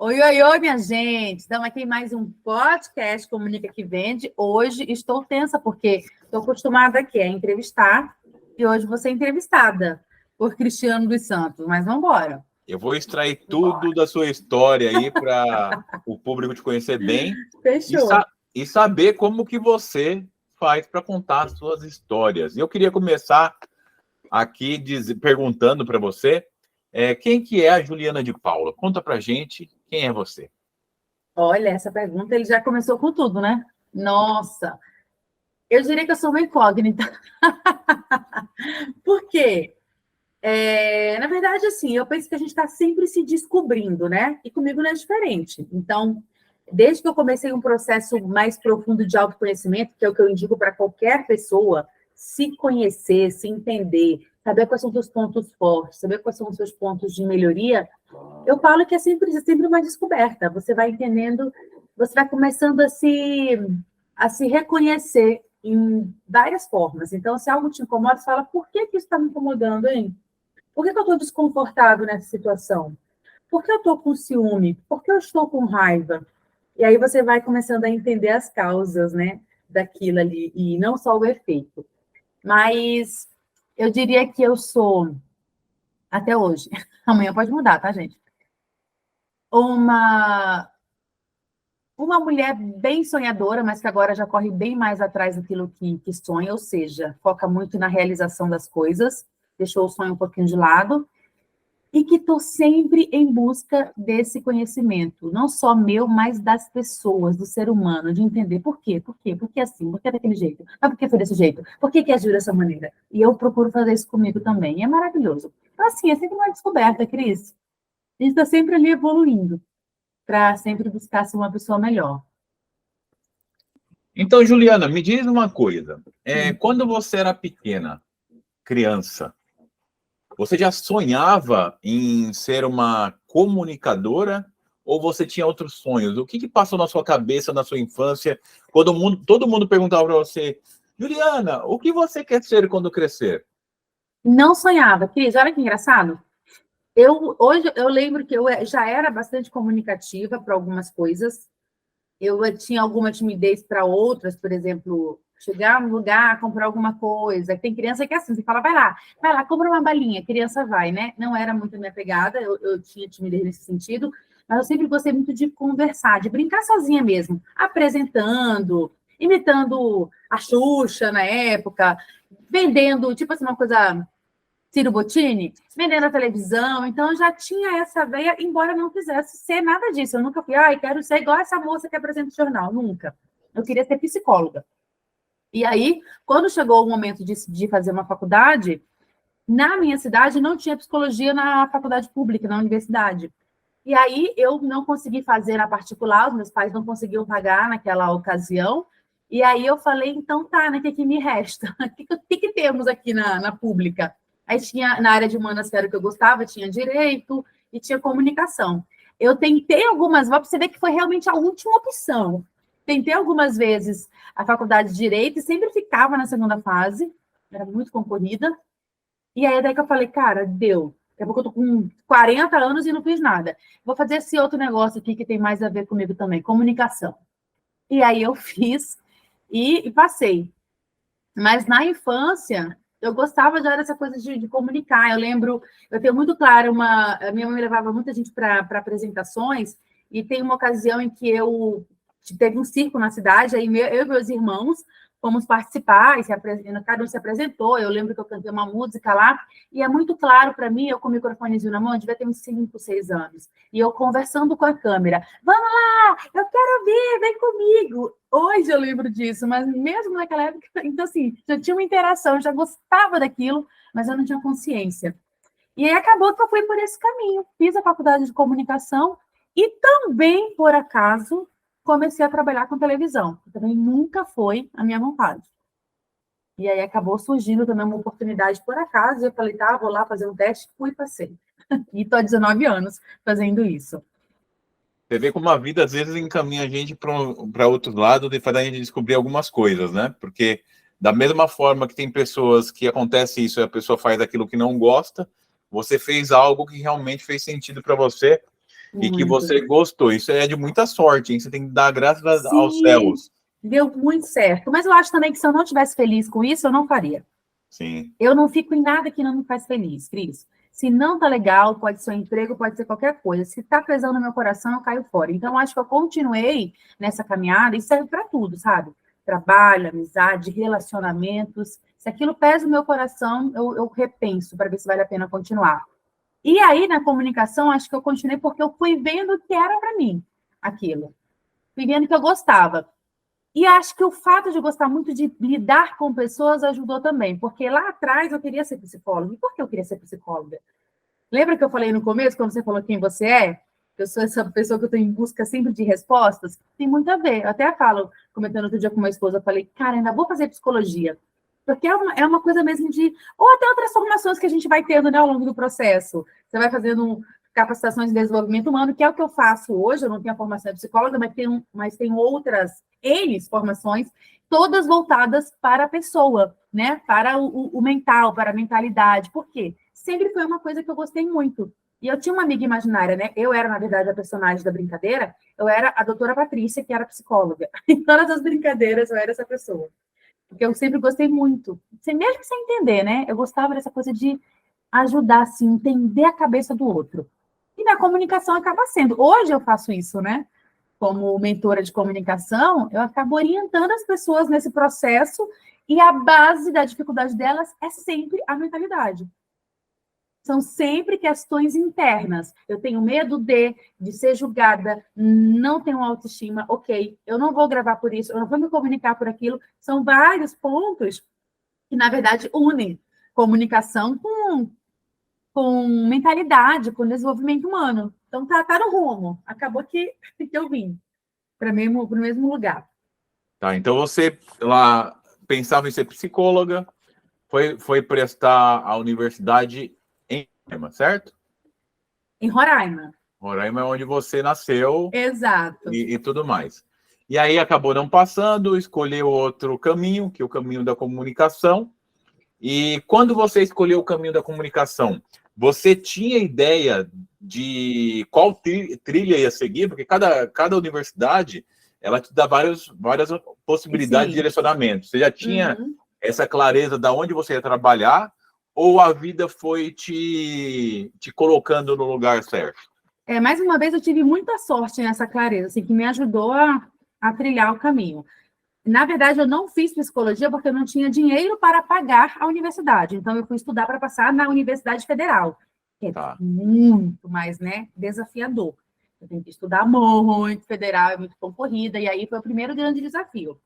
Oi, oi, oi, minha gente! Estamos aqui em mais um podcast Comunica que Vende. Hoje estou tensa, porque estou acostumada aqui a entrevistar e hoje vou ser entrevistada por Cristiano dos Santos. Mas vamos embora. Eu vou extrair tudo da sua história aí para o público te conhecer bem Fechou. e saber como que você faz para contar as suas histórias. E eu queria começar aqui perguntando para você quem que é a Juliana de Paula? Conta para gente quem é você. Olha, essa pergunta ele já começou com tudo, né? Nossa, eu diria que eu sou uma incógnita. Por quê? Na verdade, assim, eu penso que a gente está sempre se descobrindo, né? E comigo não é diferente. Então, desde que eu comecei um processo mais profundo de autoconhecimento, que é o que eu indico para qualquer pessoa, se conhecer, se entender, saber quais são os seus pontos fortes, saber quais são os seus pontos de melhoria, eu falo que é sempre uma descoberta. Você vai entendendo, você vai começando a se reconhecer em várias formas. Então, se algo te incomoda, você fala, por que isso está me incomodando, hein? Por que eu estou desconfortável nessa situação? Por que eu estou com ciúme? Por que eu estou com raiva? E aí você vai começando a entender as causas, né, daquilo ali, e não só o efeito. Mas eu diria que eu sou, até hoje, amanhã pode mudar, tá, gente? Uma mulher bem sonhadora, mas que agora já corre bem mais atrás daquilo que sonha, ou seja, foca muito na realização das coisas, deixou o sonho um pouquinho de lado, e que estou sempre em busca desse conhecimento, não só meu, mas das pessoas, do ser humano, de entender por quê, por que assim, por que daquele jeito, mas por que foi desse jeito, por que agiu dessa maneira? E eu procuro fazer isso comigo também, e é maravilhoso. Então, assim, é sempre uma descoberta, Cris. A gente está sempre ali evoluindo, para sempre buscar ser uma pessoa melhor. Então, Juliana, me diz uma coisa. Quando você era pequena, criança, você já sonhava em ser uma comunicadora ou você tinha outros sonhos? O que passou na sua cabeça na sua infância quando todo mundo perguntava para você, Juliana, o que você quer ser quando crescer? Não sonhava. Cris, olha que engraçado. Hoje eu lembro que eu já era bastante comunicativa para algumas coisas. Eu tinha alguma timidez para outras, por exemplo, chegar num lugar, comprar alguma coisa. Tem criança que é assim, você fala, vai lá, compra uma balinha, a criança vai, né? Não era muito a minha pegada, eu tinha timidez nesse sentido, mas eu sempre gostei muito de conversar, de brincar sozinha mesmo, apresentando, imitando a Xuxa na época, vendendo, tipo assim, uma coisa Ciro Bottini, vendendo a televisão, então eu já tinha essa veia, embora não quisesse ser nada disso. Eu nunca fui, quero ser igual essa moça que apresenta o jornal, nunca. Eu queria ser psicóloga. E aí, quando chegou o momento de fazer uma faculdade, na minha cidade não tinha psicologia na faculdade pública, na universidade. E aí eu não consegui fazer na particular, os meus pais não conseguiam pagar naquela ocasião. E aí eu falei, então tá, né? O que me resta? O que temos aqui na pública? Aí tinha, na área de humanas, que era o que eu gostava, tinha direito e tinha comunicação. Eu tentei algumas, para você ver que foi realmente a última opção. Tentei algumas vezes a faculdade de direito e sempre ficava na segunda fase, era muito concorrida. E aí daí que eu falei, cara, deu. Daqui a pouco eu tô com 40 anos e não fiz nada. Vou fazer esse outro negócio aqui que tem mais a ver comigo também, comunicação. E aí eu fiz e passei. Mas na infância, eu gostava já dessa coisa de comunicar. Eu lembro, eu tenho muito claro, a minha mãe levava muita gente para apresentações, e tem uma ocasião em que teve um circo na cidade, aí eu e meus irmãos fomos participar, cada um se apresentou. Eu lembro que eu cantei uma música lá, e é muito claro para mim, eu com o microfonezinho na mão, eu devia ter uns 5, 6 anos, e eu conversando com a câmera, vamos lá, eu quero ver, vem comigo. Hoje eu lembro disso, mas mesmo naquela época, então assim, já tinha uma interação, já gostava daquilo, mas eu não tinha consciência. E aí acabou que eu fui por esse caminho, fiz a faculdade de comunicação e também, por acaso, comecei a trabalhar com televisão, que também nunca foi a minha vontade. E aí acabou surgindo também uma oportunidade por acaso, e eu falei, tá, vou lá fazer um teste, fui e passei. E estou há 19 anos fazendo isso. Você vê como a vida às vezes encaminha a gente para outros lados e faz a gente descobrir algumas coisas, né? Porque da mesma forma que tem pessoas que acontece isso e a pessoa faz aquilo que não gosta, você fez algo que realmente fez sentido para você. e que Muito. você gostou. Isso é de muita sorte, hein? Você tem que dar graças aos Sim, céus. deu muito certo. Mas eu acho também que se eu não estivesse feliz com isso, eu não faria. Sim. Eu não fico em nada que não me faz feliz, Cris. Se não tá legal, pode ser um emprego, pode ser qualquer coisa. Se tá pesando no meu coração, eu caio fora. Então, eu acho que eu continuei nessa caminhada e serve para tudo, sabe? Trabalho, amizade, relacionamentos. Se aquilo pesa no meu coração, eu repenso para ver se vale a pena continuar. E aí, na comunicação, acho que eu continuei porque eu fui vendo que era para mim aquilo. Fui vendo que eu gostava. E acho que o fato de gostar muito de lidar com pessoas ajudou também, porque lá atrás eu queria ser psicóloga. E por que eu queria ser psicóloga? Lembra que eu falei no começo, quando você falou quem você é? Eu sou essa pessoa que eu estou em busca sempre de respostas. Tem muito a ver. Eu até falo, comentando outro dia com uma esposa, eu falei, cara, ainda vou fazer psicologia. Porque é uma coisa mesmo de... Ou até outras formações que a gente vai tendo, né, ao longo do processo. Você vai fazendo capacitações de desenvolvimento humano, que é o que eu faço hoje. Eu não tenho a formação de psicóloga, mas tem outras N formações, todas voltadas para a pessoa, né? Para o mental, para a mentalidade. Por quê? Sempre foi uma coisa que eu gostei muito. E eu tinha uma amiga imaginária, né? Eu era, na verdade, a personagem da brincadeira. Eu era a doutora Patrícia, que era psicóloga. Em todas as brincadeiras, eu era essa pessoa. Porque eu sempre gostei muito. Mesmo sem entender, né? Eu gostava dessa coisa de ajudar, assim, entender a cabeça do outro. E na comunicação acaba sendo. Hoje eu faço isso, né? Como mentora de comunicação, eu acabo orientando as pessoas nesse processo e a base da dificuldade delas é sempre a mentalidade. São sempre questões internas. Eu tenho medo de ser julgada, não tenho autoestima, ok, eu não vou gravar por isso, eu não vou me comunicar por aquilo. São vários pontos que, na verdade, unem comunicação com mentalidade, com desenvolvimento humano. Então, tá no rumo. Acabou que eu vim para o mesmo lugar. Tá, então você lá pensava em ser psicóloga, foi prestar a universidade em Roraima, certo? Em Roraima. Roraima é onde você nasceu Exato. e tudo mais. E aí acabou não passando, escolheu outro caminho, que é o caminho da comunicação. E quando você escolheu o caminho da comunicação, você tinha ideia de qual trilha ia seguir? Porque cada universidade ela te dá várias possibilidades de Sim. direcionamento. Você já tinha Uhum. essa clareza de onde você ia trabalhar ou a vida foi te colocando no lugar certo? Mais uma vez, eu tive muita sorte nessa clareza, assim, que me ajudou a trilhar o caminho. Na verdade, eu não fiz psicologia porque eu não tinha dinheiro para pagar a universidade. Então, eu fui estudar para passar na Universidade Federal, que é Tá. muito mais, né, desafiador. Eu tenho que estudar muito, federal é muito concorrida, e aí foi o primeiro grande desafio.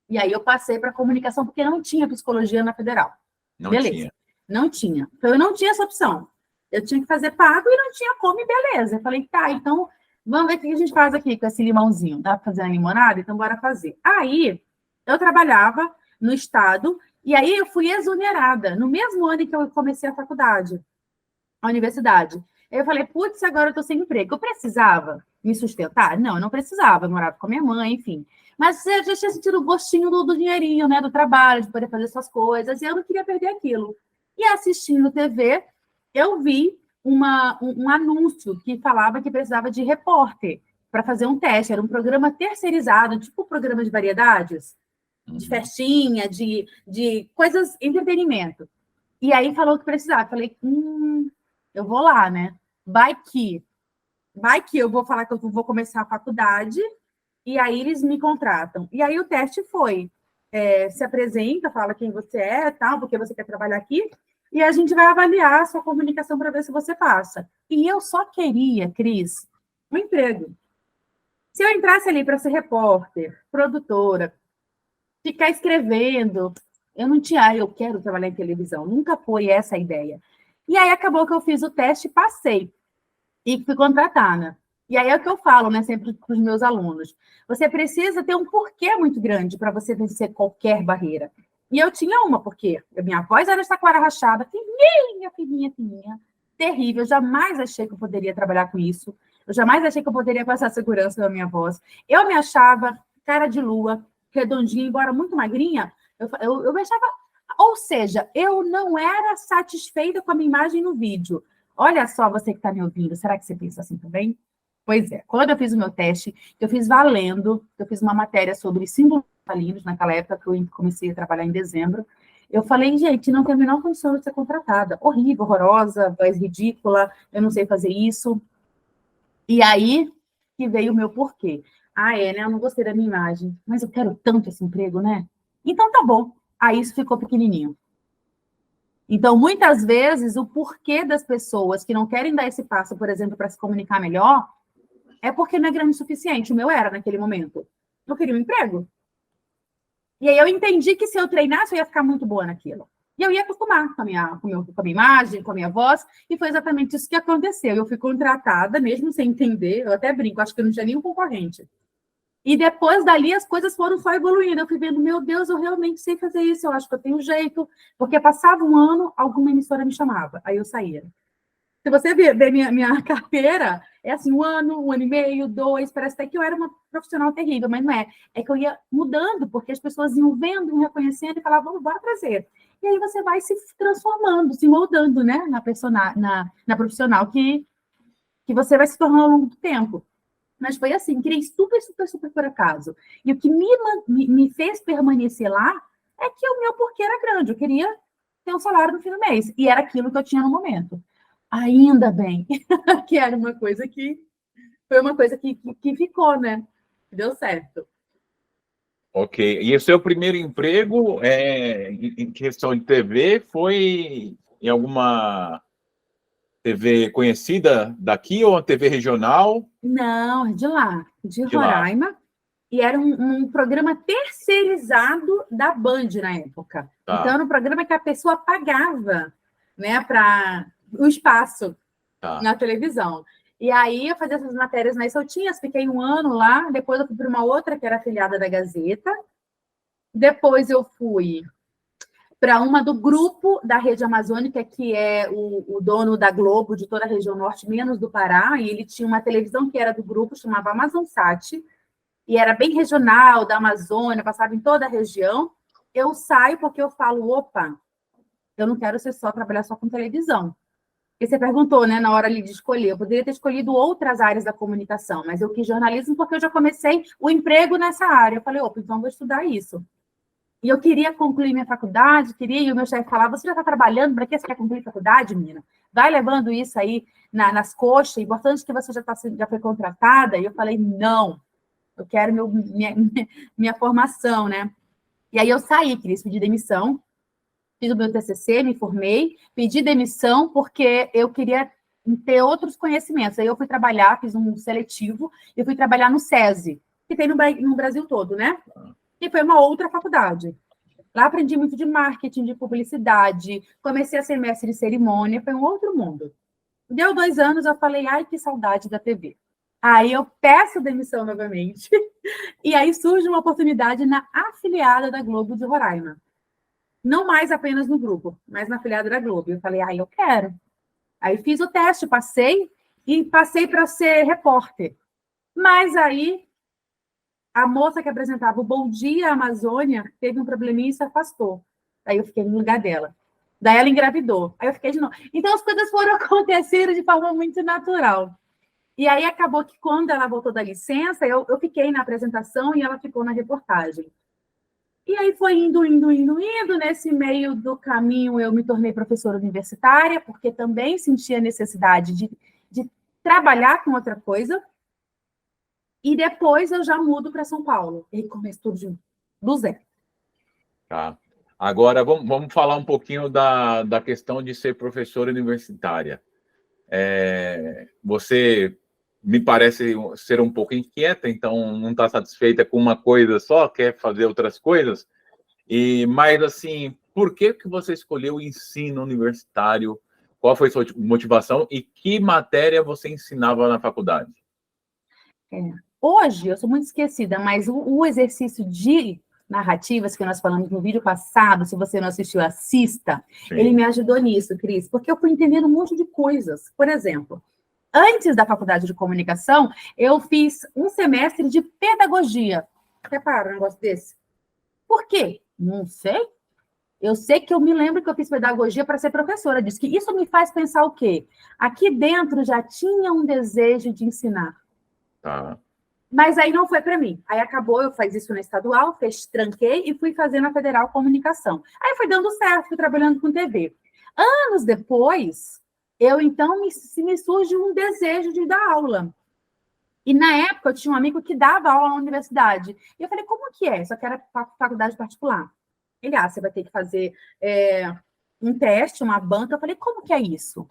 E aí eu passei para comunicação porque não tinha psicologia na federal. Não Beleza. tinha. Não tinha. Então, eu não tinha essa opção. Eu tinha que fazer pago e não tinha como, e beleza. Eu falei, tá, então vamos ver o que a gente faz aqui com esse limãozinho. Dá para fazer uma limonada? Então, bora fazer. Aí, eu trabalhava no estado e aí eu fui exonerada no mesmo ano em que eu comecei a faculdade, a universidade. Aí eu falei, putz, agora eu tô sem emprego. Eu precisava me sustentar? Não, eu não precisava. Eu morava com a minha mãe, enfim. Mas eu já tinha sentido o gostinho do dinheirinho, né? Do trabalho, de poder fazer essas coisas. E eu não queria perder aquilo. E assistindo TV, eu vi um anúncio que falava que precisava de repórter para fazer um teste. Era um programa terceirizado, tipo um programa de variedades, de festinha, de coisas, entretenimento. E aí falou que precisava. Falei, eu vou lá, né? Vai que eu vou falar que eu vou começar a faculdade e aí eles me contratam. E aí o teste foi, se apresenta, fala quem você é, tal, porque você quer trabalhar aqui, e a gente vai avaliar a sua comunicação para ver se você passa. E eu só queria, Cris, um emprego. Se eu entrasse ali para ser repórter, produtora, ficar escrevendo, eu não tinha, eu quero trabalhar em televisão, nunca foi essa a ideia. E aí acabou que eu fiz o teste, passei e fui contratada. E aí é o que eu falo, né, sempre para os meus alunos. Você precisa ter um porquê muito grande para você vencer qualquer barreira. E eu tinha uma, porque a minha voz era taquara rachada, fininha, fininha, fininha, terrível. Eu jamais achei que eu poderia trabalhar com isso. Eu jamais achei que eu poderia passar segurança na minha voz. Eu me achava cara de lua, redondinha, embora muito magrinha. Eu me achava... Ou seja, eu não era satisfeita com a minha imagem no vídeo. Olha só, você que está me ouvindo, será que você pensa assim também? Pois é, quando eu fiz o meu teste, eu fiz valendo, eu fiz uma matéria sobre símbolos natalinos, naquela época que eu comecei a trabalhar em dezembro. Eu falei, gente, não tem a menor condição de ser contratada. Horrível, horrorosa, voz ridícula, eu não sei fazer isso. E aí que veio o meu porquê. Ah, né? Eu não gostei da minha imagem, mas eu quero tanto esse emprego, né? Então tá bom. Aí isso ficou pequenininho. Então, muitas vezes, o porquê das pessoas que não querem dar esse passo, por exemplo, para se comunicar melhor, é porque não é grande o suficiente. O meu era naquele momento. Eu queria um emprego. E aí eu entendi que se eu treinasse, eu ia ficar muito boa naquilo. E eu ia acostumar com a minha imagem, com a minha voz, e foi exatamente isso que aconteceu. Eu fui contratada, mesmo sem entender, eu até brinco, acho que eu não tinha nenhum concorrente. E depois dali as coisas foram só evoluindo. Eu fui vendo, meu Deus, eu realmente sei fazer isso, eu acho que eu tenho jeito. Porque passava um ano, alguma emissora me chamava, aí eu saía. Se você ver minha carteira, é assim, um ano e meio, 2, parece até que eu era uma profissional terrível, mas não é. É que eu ia mudando, porque as pessoas iam vendo, me reconhecendo e falavam, bora trazer. E aí você vai se transformando, se moldando, né, na profissional que você vai se tornando ao longo do tempo. Mas foi assim, criei super, super, super por acaso. E o que me fez permanecer lá é que o meu porquê era grande. Eu queria ter um salário no fim do mês. E era aquilo que eu tinha no momento. Ainda bem que era uma coisa que foi uma coisa que ficou, né? Deu certo. Ok. E o seu primeiro emprego em questão de TV foi em alguma TV conhecida daqui ou uma TV regional? Não, de lá, de De lá. Roraima. E era um programa terceirizado da Band na época. Então, Tá, era um programa que a pessoa pagava, né, para o espaço tá. na televisão. E aí eu fazia essas matérias mais soltinhas, fiquei um ano lá, depois eu fui para uma outra que era afiliada da Gazeta, depois eu fui para uma do grupo da Rede Amazônica, que é o dono da Globo de toda a região norte, menos do Pará, e ele tinha uma televisão que era do grupo, chamava Amazonsat, e era bem regional, da Amazônia, passava em toda a região. Eu saio porque eu falo, opa, eu não quero ser só trabalhar só com televisão. E você perguntou, né, na hora ali de escolher. Eu poderia ter escolhido outras áreas da comunicação, mas eu quis jornalismo porque eu já comecei o emprego nessa área. Eu falei, opa, então eu vou estudar isso. E eu queria concluir minha faculdade, e o meu chefe falava, você já está trabalhando, para que você quer concluir faculdade, menina? Vai levando isso aí nas coxas, importante que você já foi contratada. E eu falei, não, eu quero minha formação, né? E aí eu saí, Cris, pedi demissão, fiz o meu TCC, me formei, pedi demissão porque eu queria ter outros conhecimentos. Aí eu fui trabalhar, fiz um seletivo, e fui trabalhar no SESI, que tem no Brasil todo, né? E foi uma outra faculdade. Lá aprendi muito de marketing, de publicidade, comecei a ser mestre de cerimônia, foi um outro mundo. Deu 2 anos, eu falei, ai, que saudade da TV. Aí eu peço demissão novamente, e aí surge uma oportunidade na afiliada da Globo de Roraima. Não mais apenas no grupo, mas na afiliada da Globo. Eu falei, eu quero. Aí fiz o teste, passei, e passei para ser repórter. Mas aí a moça que apresentava o Bom Dia Amazônia teve um probleminha e se afastou. Aí eu fiquei no lugar dela. Daí ela engravidou. Aí eu fiquei de novo. Então as coisas foram acontecendo de forma muito natural. E aí acabou que quando ela voltou da licença, eu fiquei na apresentação e ela ficou na reportagem. E aí foi indo. Nesse meio do caminho, eu me tornei professora universitária, porque também sentia necessidade de trabalhar com outra coisa. E depois eu já mudo para São Paulo. E começo tudo do zero. Tá. Agora, vamos falar um pouquinho da questão de ser professora universitária. Você me parece ser um pouco inquieta, então não está satisfeita com uma coisa só, quer fazer outras coisas. Mas, assim, por que você escolheu o ensino universitário? Qual foi a sua motivação e que matéria você ensinava na faculdade? Hoje, eu sou muito esquecida, mas o exercício de narrativas que nós falamos no vídeo passado, se você não assistiu, assista, Sim. Ele me ajudou nisso, Cris, porque eu fui entendendo um monte de coisas. Por exemplo, antes da faculdade de comunicação, eu fiz um semestre de pedagogia. Repara um negócio desse. Por quê? Não sei. Eu sei que eu me lembro que eu fiz pedagogia para ser professora. Diz que isso me faz pensar o quê? Aqui dentro já tinha um desejo de ensinar. Tá. Mas aí não foi para mim. Aí acabou, eu fiz isso na estadual, tranquei e fui fazer na Federal Comunicação. Aí foi dando certo, fui trabalhando com TV. Anos depois, eu então me surge um desejo de dar aula. E na época eu tinha um amigo que dava aula na universidade. E eu falei, como que é? Só que era faculdade particular. Ele, você vai ter que fazer um teste, uma banca. Eu falei, como que é isso?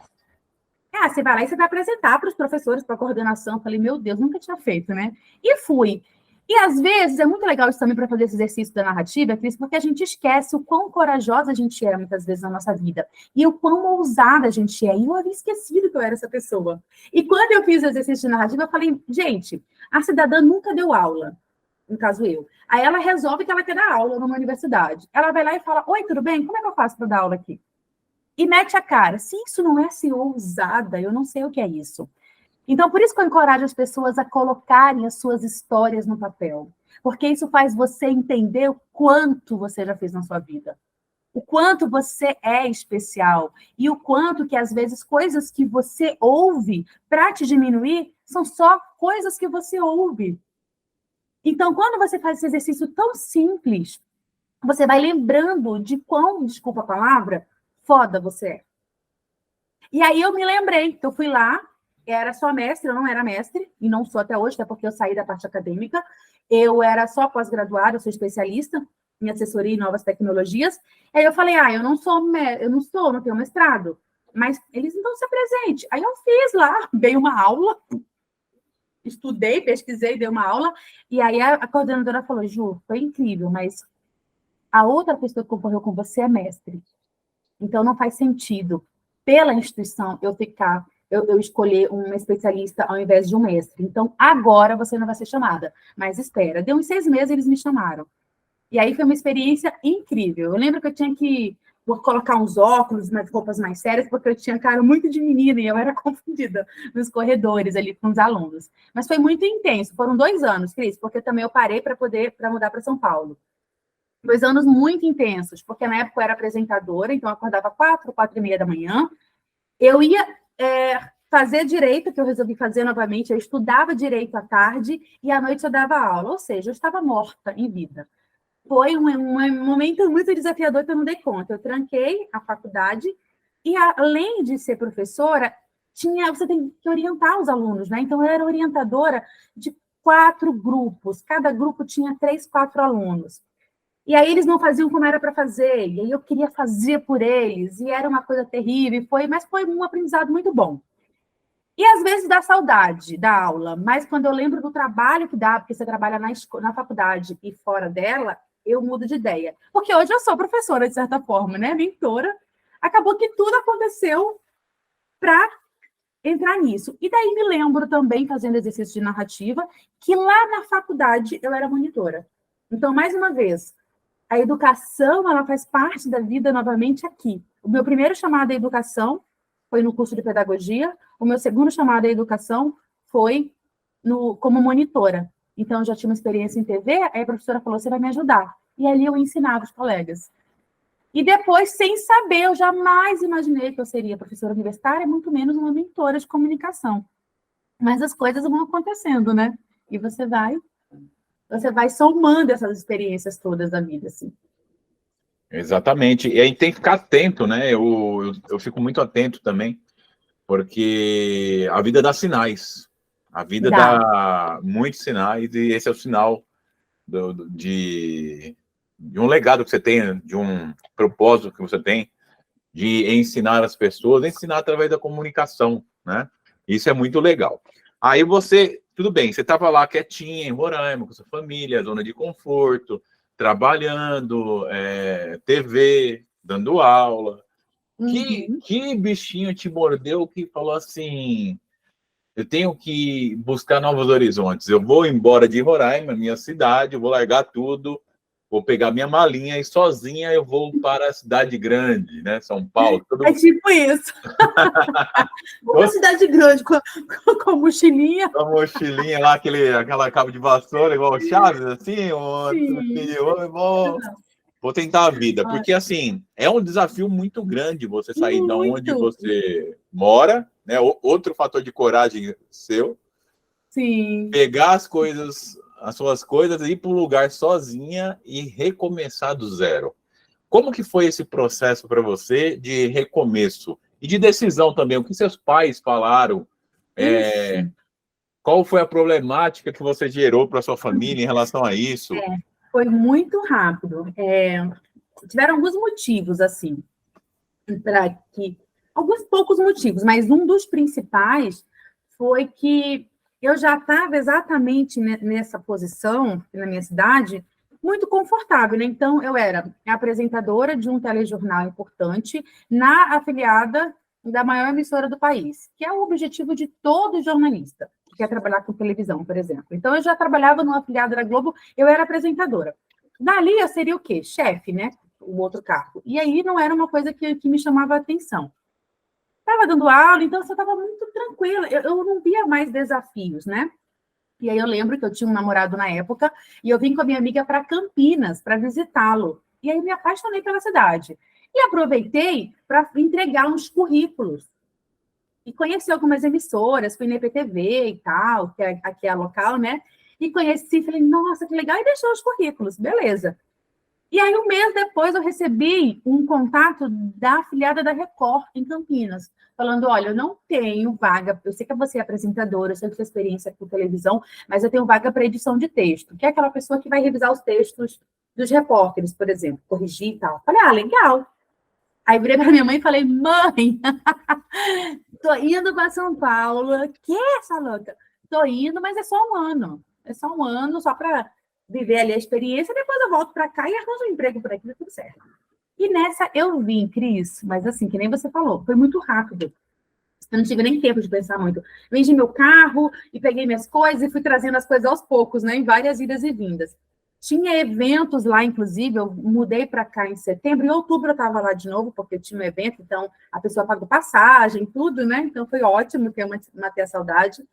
Você vai lá e você vai apresentar para os professores, para a coordenação. Eu falei, meu Deus, nunca tinha feito, né? E fui. E às vezes é muito legal isso também para fazer esse exercício da narrativa, Cris, porque a gente esquece o quão corajosa a gente é muitas vezes na nossa vida e o quão ousada a gente é. E eu havia esquecido que eu era essa pessoa. E quando eu fiz o exercício de narrativa, eu falei, gente, a cidadã nunca deu aula, no caso eu. Aí ela resolve que ela quer dar aula numa universidade. Ela vai lá e fala, oi, tudo bem? Como é que eu faço para dar aula aqui? E mete a cara. Se isso não é ser ousada, eu não sei o que é isso. Então, por isso que eu encorajo as pessoas a colocarem as suas histórias no papel. Porque isso faz você entender o quanto você já fez na sua vida. O quanto você é especial. E o quanto que, às vezes, coisas que você ouve para te diminuir são só coisas que você ouve. Então, quando você faz esse exercício tão simples, você vai lembrando de quão, desculpa a palavra, foda você é. E aí eu me lembrei que eu fui lá, era só mestre, eu não era mestre, e não sou até hoje, até porque eu saí da parte acadêmica. Eu era só pós-graduada, eu sou especialista em assessoria e novas tecnologias. Aí eu falei, eu não tenho mestrado, mas eles não se presente. Aí eu fiz lá, dei uma aula, estudei, pesquisei, dei uma aula, e aí a coordenadora falou, Ju, foi incrível, mas a outra pessoa que concorreu com você é mestre. Então não faz sentido, pela instituição, eu escolher um especialista ao invés de um mestre. Então, agora você não vai ser chamada. Mas espera, deu uns 6 meses eles me chamaram. E aí foi uma experiência incrível. Eu lembro que eu tinha que colocar uns óculos, umas roupas mais sérias, porque eu tinha cara muito de menina e eu era confundida nos corredores ali com os alunos. Mas foi muito intenso. Foram 2 anos, Cris, porque também eu parei para mudar para São Paulo. 2 anos muito intensos, porque na época eu era apresentadora, então eu acordava 4h30 da manhã. Eu ia fazer direito, que eu resolvi fazer novamente, eu estudava direito à tarde e à noite eu dava aula, ou seja, eu estava morta em vida. Foi um momento muito desafiador que eu não dei conta. Eu tranquei a faculdade e, além de ser professora, você tem que orientar os alunos, né? Então, eu era orientadora de 4 grupos, cada grupo tinha 3, 4 alunos. E aí eles não faziam como era para fazer, e aí eu queria fazer por eles, e era uma coisa terrível, mas foi um aprendizado muito bom. E às vezes dá saudade da aula, mas quando eu lembro do trabalho que dá, porque você trabalha na faculdade e fora dela, eu mudo de ideia. Porque hoje eu sou professora, de certa forma, né? Mentora. Acabou que tudo aconteceu para entrar nisso. E daí me lembro também, fazendo exercício de narrativa, que lá na faculdade eu era monitora. Então, mais uma vez, a educação, ela faz parte da vida novamente aqui. O meu primeiro chamado à educação foi no curso de pedagogia, o meu segundo chamado à educação foi como monitora. Então, eu já tinha uma experiência em TV, aí a professora falou, você vai me ajudar. E ali eu ensinava os colegas. E depois, sem saber, eu jamais imaginei que eu seria professora universitária, muito menos uma mentora de comunicação. Mas as coisas vão acontecendo, né? E você vai somando essas experiências todas da vida, assim. Exatamente. E aí tem que ficar atento, né? Eu fico muito atento também, porque a vida dá sinais. A vida dá muitos sinais, e esse é o sinal de um legado que você tem, de um propósito que você tem, de ensinar as pessoas, ensinar através da comunicação, né? Isso é muito legal. Aí tudo bem, você estava lá quietinha em Roraima, com sua família, zona de conforto, trabalhando, TV, dando aula. Uhum. Que bichinho te mordeu que falou assim, eu tenho que buscar novos horizontes, eu vou embora de Roraima, minha cidade, eu vou largar tudo, vou pegar minha malinha e sozinha eu vou para a cidade grande, né? São Paulo. É tipo isso. Uma cidade grande com mochilinha. Com a mochilinha lá, aquela cabo de vassoura, igual o Chaves, assim, vou tentar a vida, porque assim, é um desafio muito grande você sair de onde você mora, né? Outro fator de coragem seu, Sim. pegar as suas coisas, ir para um lugar sozinha e recomeçar do zero. Como que foi esse processo para você de recomeço? E de decisão também, o que seus pais falaram? Ixi. Qual foi a problemática que você gerou para sua família em relação a isso? Foi muito rápido. Tiveram alguns motivos, assim, para que. Alguns poucos motivos, mas um dos principais foi que eu já estava exatamente nessa posição, na minha cidade, muito confortável, né? Então, eu era apresentadora de um telejornal importante na afiliada da maior emissora do país, que é o objetivo de todo jornalista que quer trabalhar com televisão, por exemplo. Então, eu já trabalhava numa afiliada da Globo, eu era apresentadora. Dali, eu seria o quê? Chefe, né? O outro cargo. E aí, não era uma coisa que me chamava a atenção. Estava dando aula, então eu estava muito tranquila. Eu não via mais desafios, né? E aí eu lembro que eu tinha um namorado na época e eu vim com a minha amiga para Campinas para visitá-lo. E aí me apaixonei pela cidade. E aproveitei para entregar uns currículos. E conheci algumas emissoras, fui na EPTV e tal, aqui é a local, né? E conheci, falei, nossa, que legal, e deixou os currículos, beleza. E aí, um mês depois, eu recebi um contato da afiliada da Record, em Campinas, falando, olha, eu não tenho vaga, eu sei que você é apresentadora, eu sei que você tem experiência com televisão, mas eu tenho vaga para edição de texto, que é aquela pessoa que vai revisar os textos dos repórteres, por exemplo, corrigir e tal. Falei, legal. Aí virei para minha mãe e falei, mãe, tô indo para São Paulo, que é essa louca? Tô indo, mas é só um ano. É só um ano, só para viver ali a experiência, depois eu volto para cá e arranjo um emprego por aqui, tudo certo. E nessa eu vim, Cris, mas assim, que nem você falou, foi muito rápido. Eu não tive nem tempo de pensar muito. Vendi meu carro e peguei minhas coisas e fui trazendo as coisas aos poucos, né? Em várias idas e vindas. Tinha eventos lá, inclusive, eu mudei para cá em setembro, em outubro eu estava lá de novo, porque eu tinha um evento, então a pessoa pagou passagem, tudo, né? Então foi ótimo, que eu matei a saudade.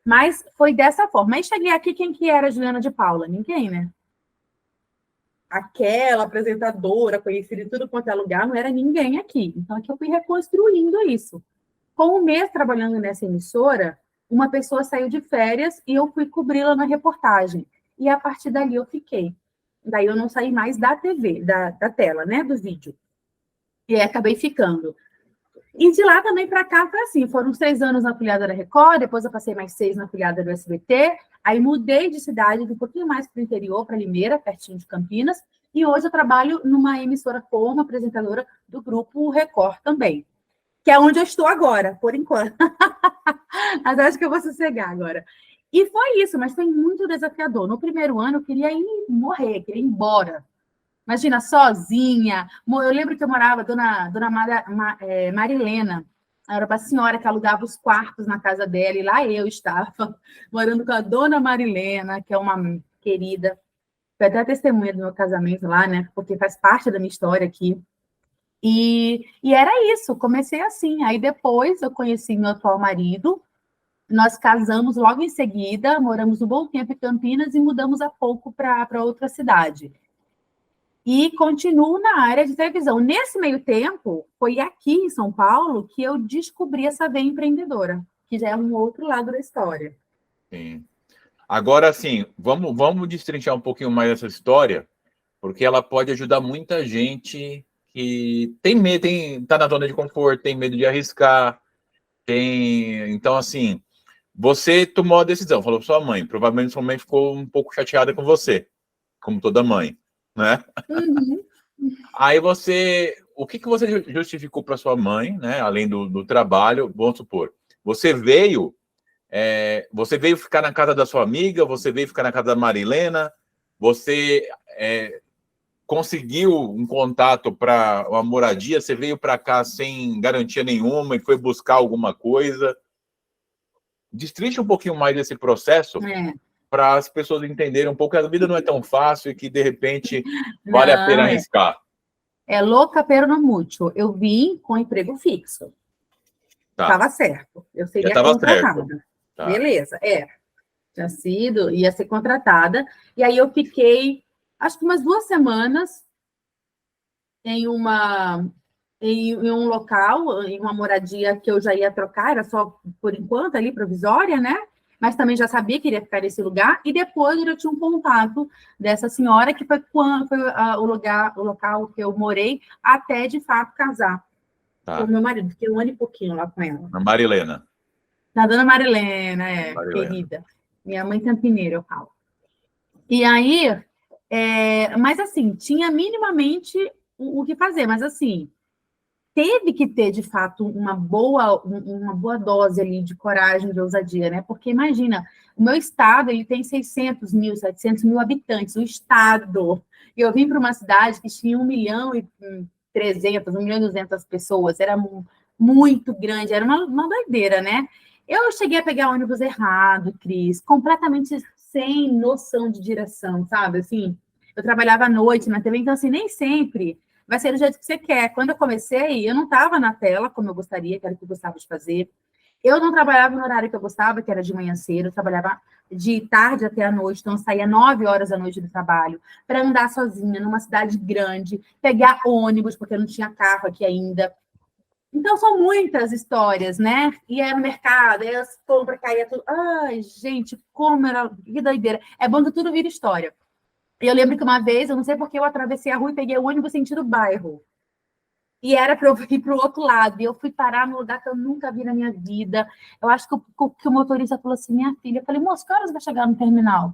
Mas foi dessa forma. Aí cheguei aqui, quem que era a Juliana de Paula? Ninguém, né? Aquela apresentadora, conhecida em tudo quanto é lugar, não era ninguém aqui. Então aqui eu fui reconstruindo isso. Com um mês trabalhando nessa emissora, uma pessoa saiu de férias e eu fui cobri-la na reportagem. E a partir dali eu fiquei. Daí eu não saí mais da TV, da tela, né, do vídeo. E aí acabei ficando. E de lá também para cá foi assim, foram uns 3 anos na afiliada da Record, depois eu passei mais 6 na afiliada do SBT, aí mudei de cidade um pouquinho mais para o interior, para Limeira, pertinho de Campinas, e hoje eu trabalho numa emissora como apresentadora do grupo Record também, que é onde eu estou agora, por enquanto. Mas acho que eu vou sossegar agora. E foi isso, mas foi muito desafiador. No primeiro ano eu queria ir morrer, queria ir embora. Imagina, sozinha. Eu lembro que eu morava, dona Marilena, era uma senhora que alugava os quartos na casa dela, e lá eu estava, morando com a dona Marilena, que é uma querida, foi até testemunha do meu casamento lá, né? Porque faz parte da minha história aqui. E era isso, comecei assim. Aí depois eu conheci meu atual marido, nós casamos logo em seguida, moramos um bom tempo em Campinas e mudamos há pouco para outra cidade. E continuo na área de televisão. Nesse meio tempo, foi aqui em São Paulo que eu descobri essa veia empreendedora, que já é um outro lado da história. Sim. Agora, sim, vamos destrinchar um pouquinho mais essa história, porque ela pode ajudar muita gente que tem medo, tá na zona de conforto, tem medo de arriscar, Então, assim, você tomou a decisão, falou para sua mãe, provavelmente sua mãe ficou um pouco chateada com você, como toda mãe, né? Uhum. Aí o que você justificou para sua mãe, né? Além do trabalho, vamos supor, você veio ficar na casa da sua amiga, você veio ficar na casa da Marilena, você conseguiu um contato para uma moradia, você veio para cá sem garantia nenhuma e foi buscar alguma coisa. Destrincha um pouquinho mais desse processo para as pessoas entenderem um pouco que a vida não é tão fácil e que, de repente, vale a pena arriscar. É louca, pero no mútil. Eu vim com emprego fixo. Estava certo. Eu seria contratada. Tá. Beleza, ia ser contratada. E aí eu fiquei, acho que umas 2 semanas em um local, em uma moradia que eu já ia trocar, era só por enquanto ali, provisória, né? mas também já sabia que iria ficar nesse lugar, e depois eu tinha um contato dessa senhora, que foi quando foi o local que eu morei, até de fato casar com o meu marido. Fiquei 1 ano e pouquinho lá com ela. A Marilena. Na dona Marilena, Marilena. querida. Minha mãe campineira, eu falo. E aí, mas assim, tinha minimamente o que fazer, mas assim, teve que ter, de fato, uma boa dose ali de coragem, de ousadia, né? Porque imagina, o meu estado, ele tem 600 mil, 700 mil habitantes, o estado. E eu vim para uma cidade que tinha 1 milhão e 300, 1 milhão e 200 pessoas, era muito grande, era uma doideira, né? Eu cheguei a pegar ônibus errado, Cris, completamente sem noção de direção, sabe? Assim, eu trabalhava à noite na TV, então, assim, nem sempre vai ser do jeito que você quer. Quando eu comecei, eu não estava na tela como eu gostaria, que era o que eu gostava de fazer. Eu não trabalhava no horário que eu gostava, que era de manhã cedo, eu trabalhava de tarde até a noite, então eu saía 9 horas da noite do trabalho, para andar sozinha numa cidade grande, pegar ônibus, porque eu não tinha carro aqui ainda. Então, são muitas histórias, né? E era no mercado, aí as compras caíam tudo. Ai, gente, como era. Que doideira. É bom que tudo vira história. E eu lembro que uma vez, eu não sei porque eu atravessei a rua e peguei o ônibus sentido bairro. E era para eu ir para o outro lado. E eu fui parar num lugar que eu nunca vi na minha vida. Eu acho que o motorista falou assim, minha filha. Eu falei, moço, que horas vai chegar no terminal?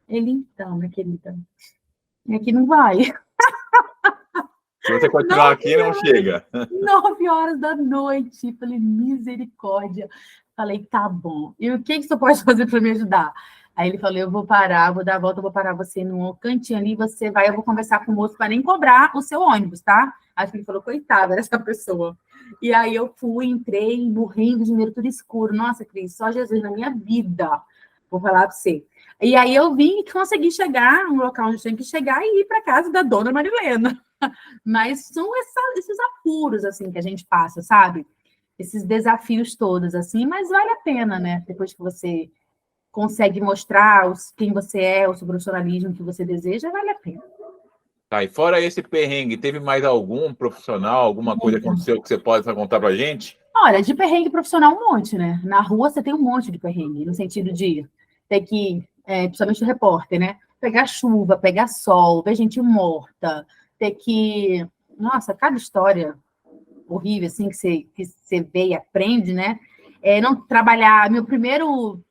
Ele, então, minha querida, aqui não vai. Se você continuar aqui, não chega. 9 horas da noite. Falei, misericórdia. Falei, tá bom. E o que você pode fazer para me ajudar? Aí ele falou, eu vou parar, vou dar a volta, vou parar você num cantinho ali, você vai, eu vou conversar com o moço para nem cobrar o seu ônibus, tá? Acho que ele falou, coitada dessa pessoa. E aí eu fui, entrei, morrendo de dinheiro, tudo escuro. Nossa, Cris, só Jesus na minha vida. Vou falar para você. E aí eu vim e consegui chegar no local onde eu tinha que chegar e ir para casa da dona Marilena. Mas são esses apuros, assim, que a gente passa, sabe? Esses desafios todos, assim, mas vale a pena, né? Depois que você consegue mostrar quem você é, o seu profissionalismo que você deseja, vale a pena. Tá, e fora esse perrengue, teve mais algum profissional, alguma coisa que aconteceu que você pode contar pra gente? Olha, de perrengue profissional um monte, né? Na rua você tem um monte de perrengue, no sentido de ter que, principalmente o repórter, né? Pegar chuva, pegar sol, ver gente morta, ter que... Nossa, cada história horrível, assim, que você vê e aprende, né? Não trabalhar... Meu primeiro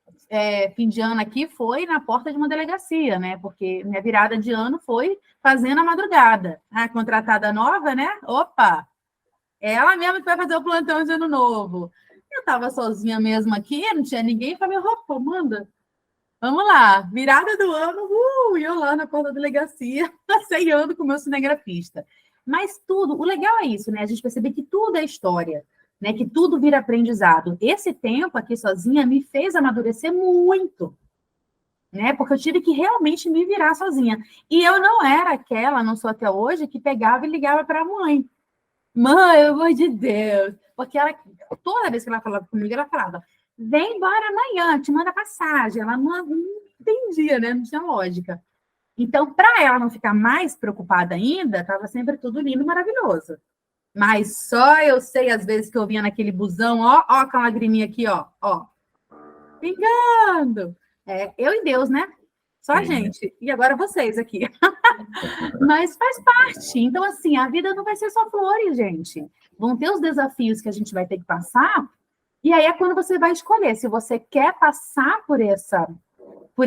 fim de ano aqui foi na porta de uma delegacia, né? Porque minha virada de ano foi fazendo a madrugada. A contratada nova, né? Opa! Ela mesma que vai fazer o plantão de ano novo. Eu estava sozinha mesmo aqui, não tinha ninguém. Falei, opa, manda. Vamos lá, virada do ano, e eu lá na porta da delegacia, passeando com o meu cinegrafista. Mas tudo, o legal é isso, né? A gente perceber que tudo é história, né? Que tudo vira aprendizado. Esse tempo aqui sozinha me fez amadurecer muito, né? Porque eu tive que realmente me virar sozinha. E eu não era aquela, não sou até hoje, que pegava e ligava para a mãe. Mãe, pelo amor de Deus. Porque ela, toda vez que ela falava comigo, ela falava, vem embora amanhã, te manda passagem. Ela não entendia, né? Não tinha lógica. Então, para ela não ficar mais preocupada ainda, estava sempre tudo lindo e maravilhoso. Mas só eu sei, às vezes, que eu vinha naquele busão, ó com a lagriminha aqui, ó. Pingando. Eu e Deus, né? Só a gente. E agora vocês aqui. Mas faz parte. Então, assim, a vida não vai ser só flores, gente. Vão ter os desafios que a gente vai ter que passar. E aí é quando você vai escolher se você quer passar por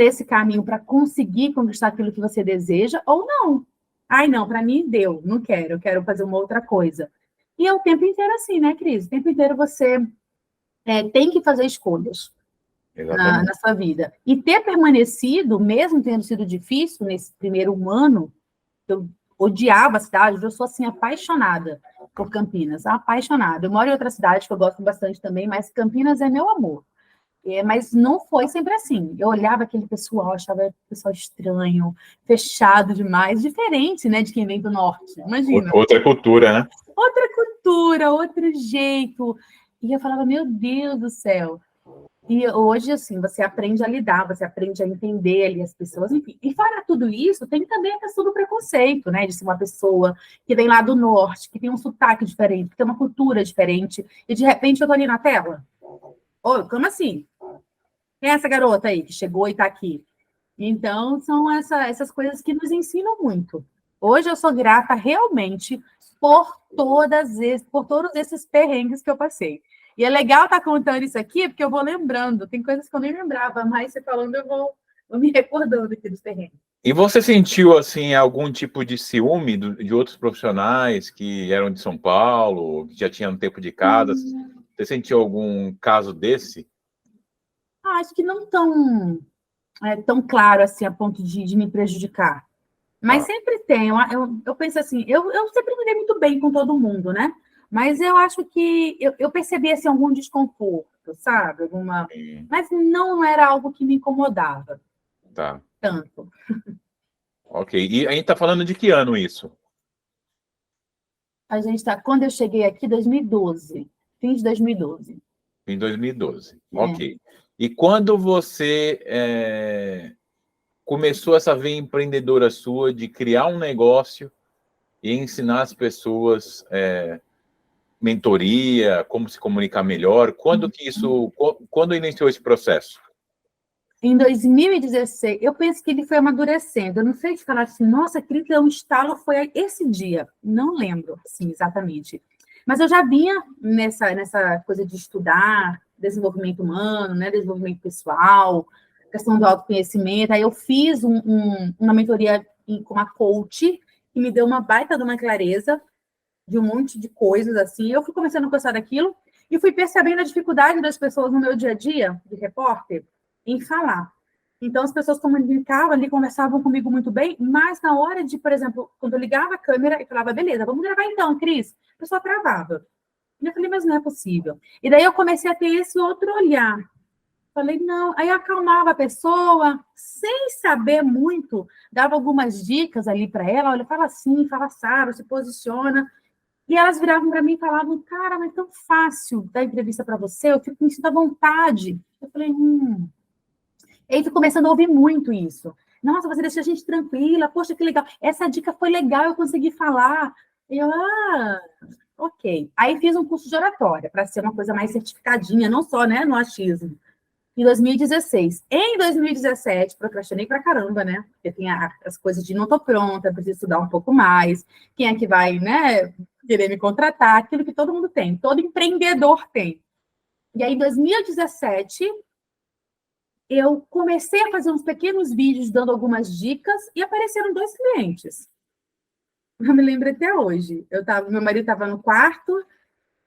esse caminho para conseguir conquistar aquilo que você deseja ou não. Ai, não, para mim deu, não quero, eu quero fazer uma outra coisa. E é o tempo inteiro assim, né, Cris? O tempo inteiro você tem que fazer escolhas na sua vida. E ter permanecido, mesmo tendo sido difícil nesse primeiro ano, eu odiava a cidade, eu sou assim apaixonada por Campinas, apaixonada. Eu moro em outra cidade que eu gosto bastante também, mas Campinas é meu amor. Mas não foi sempre assim. Eu olhava aquele pessoal, achava o pessoal estranho, fechado demais, diferente, né, de quem vem do norte. Imagina. Outra cultura, né? Outra cultura, outro jeito. E eu falava, meu Deus do céu. E hoje, assim, você aprende a lidar, você aprende a entender ali as pessoas, enfim. E fora tudo isso, tem também a questão do preconceito, né? De ser uma pessoa que vem lá do norte, que tem um sotaque diferente, que tem uma cultura diferente, e de repente eu tô ali na tela. Ô, como assim? Quem é essa garota aí que chegou e está aqui? Então, são essas coisas que nos ensinam muito. Hoje eu sou grata realmente por todos esses perrengues que eu passei. E é legal estar contando isso aqui, porque eu vou lembrando. Tem coisas que eu nem lembrava, mas você falando, eu vou me recordando aqui dos perrengues. E você sentiu, assim, algum tipo de ciúme de outros profissionais que eram de São Paulo, que já tinham tempo de casa? Você sentiu algum caso desse? Acho que não tão claro assim, a ponto de me prejudicar. Mas sempre tem. Eu penso assim, eu sempre me dei muito bem com todo mundo, né? Mas eu acho que eu percebi assim, algum desconforto, sabe? Mas não era algo que me incomodava. Tá. Tanto. Ok. E a gente está falando de que ano isso? Quando eu cheguei aqui, 2012, fim de 2012. Em 2012. Ok. E quando você começou essa veia empreendedora sua de criar um negócio e ensinar as pessoas mentoria, como se comunicar melhor, quando iniciou esse processo? Em 2016, eu penso que ele foi amadurecendo. Eu não sei te falar assim, nossa, aquele que é um estalo foi esse dia. Não lembro, assim, exatamente. Mas eu já vinha nessa coisa de estudar desenvolvimento humano, né, desenvolvimento pessoal, questão do autoconhecimento. Aí eu fiz uma mentoria com uma coach que me deu uma baita de uma clareza de um monte de coisas, assim. Eu fui começando a gostar daquilo e fui percebendo a dificuldade das pessoas no meu dia a dia, de repórter, em falar. Então, as pessoas comunicavam ali, conversavam comigo muito bem, mas na hora de, por exemplo, quando eu ligava a câmera e falava, beleza, vamos gravar então, Cris, a pessoa travava. E eu falei, mas não é possível. E daí eu comecei a ter esse outro olhar. Falei, não. Aí eu acalmava a pessoa, sem saber muito, dava algumas dicas ali para ela, olha, fala assim, fala assado, se posiciona. E elas viravam para mim e falavam, cara, mas é tão fácil dar entrevista para você, eu fico me sinto à vontade. Eu falei, E aí fui começando a ouvir muito isso. Nossa, você deixa a gente tranquila, poxa, que legal. Essa dica foi legal, eu consegui falar. E eu, ok. Aí fiz um curso de oratória, para ser uma coisa mais certificadinha, não só, né, no achismo. Em 2016. Em 2017, procrastinei pra caramba, né? Porque tem as coisas de não tô pronta, preciso estudar um pouco mais. Quem é que vai, né, querer me contratar? Aquilo que todo mundo tem, todo empreendedor tem. E aí, em 2017, eu comecei a fazer uns pequenos vídeos dando algumas dicas e apareceram 2 clientes. Eu me lembro até hoje. Meu marido estava no quarto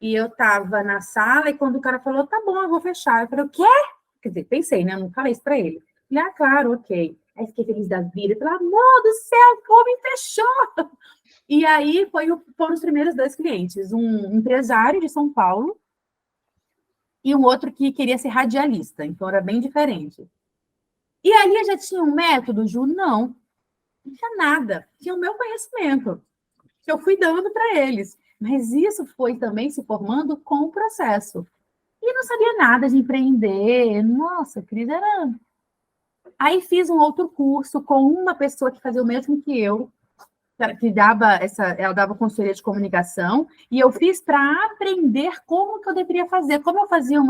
e eu estava na sala, e quando o cara falou, tá bom, eu vou fechar. Eu falei, o quê? Quer dizer, pensei, né? Eu não falei isso para ele. Falei, claro, ok. Aí fiquei feliz da vida. Falei, amor do céu, como fechou? E aí foram os primeiros 2 clientes. Um empresário de São Paulo e um outro que queria ser radialista. Então, era bem diferente. E ali já tinha um método, Ju? Não tinha nada. Tinha o meu conhecimento, que eu fui dando para eles. Mas isso foi também se formando com o processo. E não sabia nada de empreender. Nossa, Cris, era... Aí fiz um outro curso com uma pessoa que fazia o mesmo que eu, que ela dava consultoria de comunicação, e eu fiz para aprender como que eu deveria fazer, como eu fazia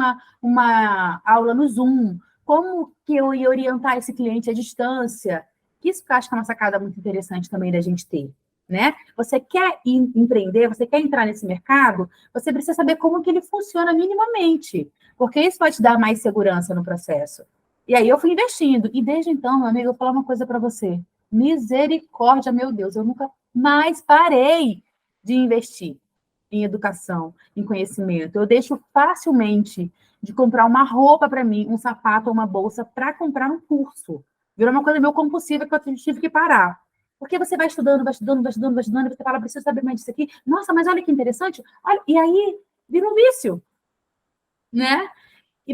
uma aula no Zoom, como que eu ia orientar esse cliente à distância. Isso que eu acho que é uma sacada muito interessante também da gente ter, né? Você quer empreender, você quer entrar nesse mercado, você precisa saber como que ele funciona minimamente, porque isso vai te dar mais segurança no processo. E aí eu fui investindo, e desde então, meu amigo, eu vou falar uma coisa para você. Misericórdia, meu Deus, eu nunca mais parei de investir em educação, em conhecimento. Eu deixo facilmente de comprar uma roupa para mim, um sapato ou uma bolsa para comprar um curso. Virou uma coisa meio compulsiva que eu tive que parar. Porque você vai estudando, vai estudando, vai estudando, vai estudando, e você fala, preciso saber mais disso aqui. Nossa, mas olha que interessante. Olha, e aí vira um vício, né?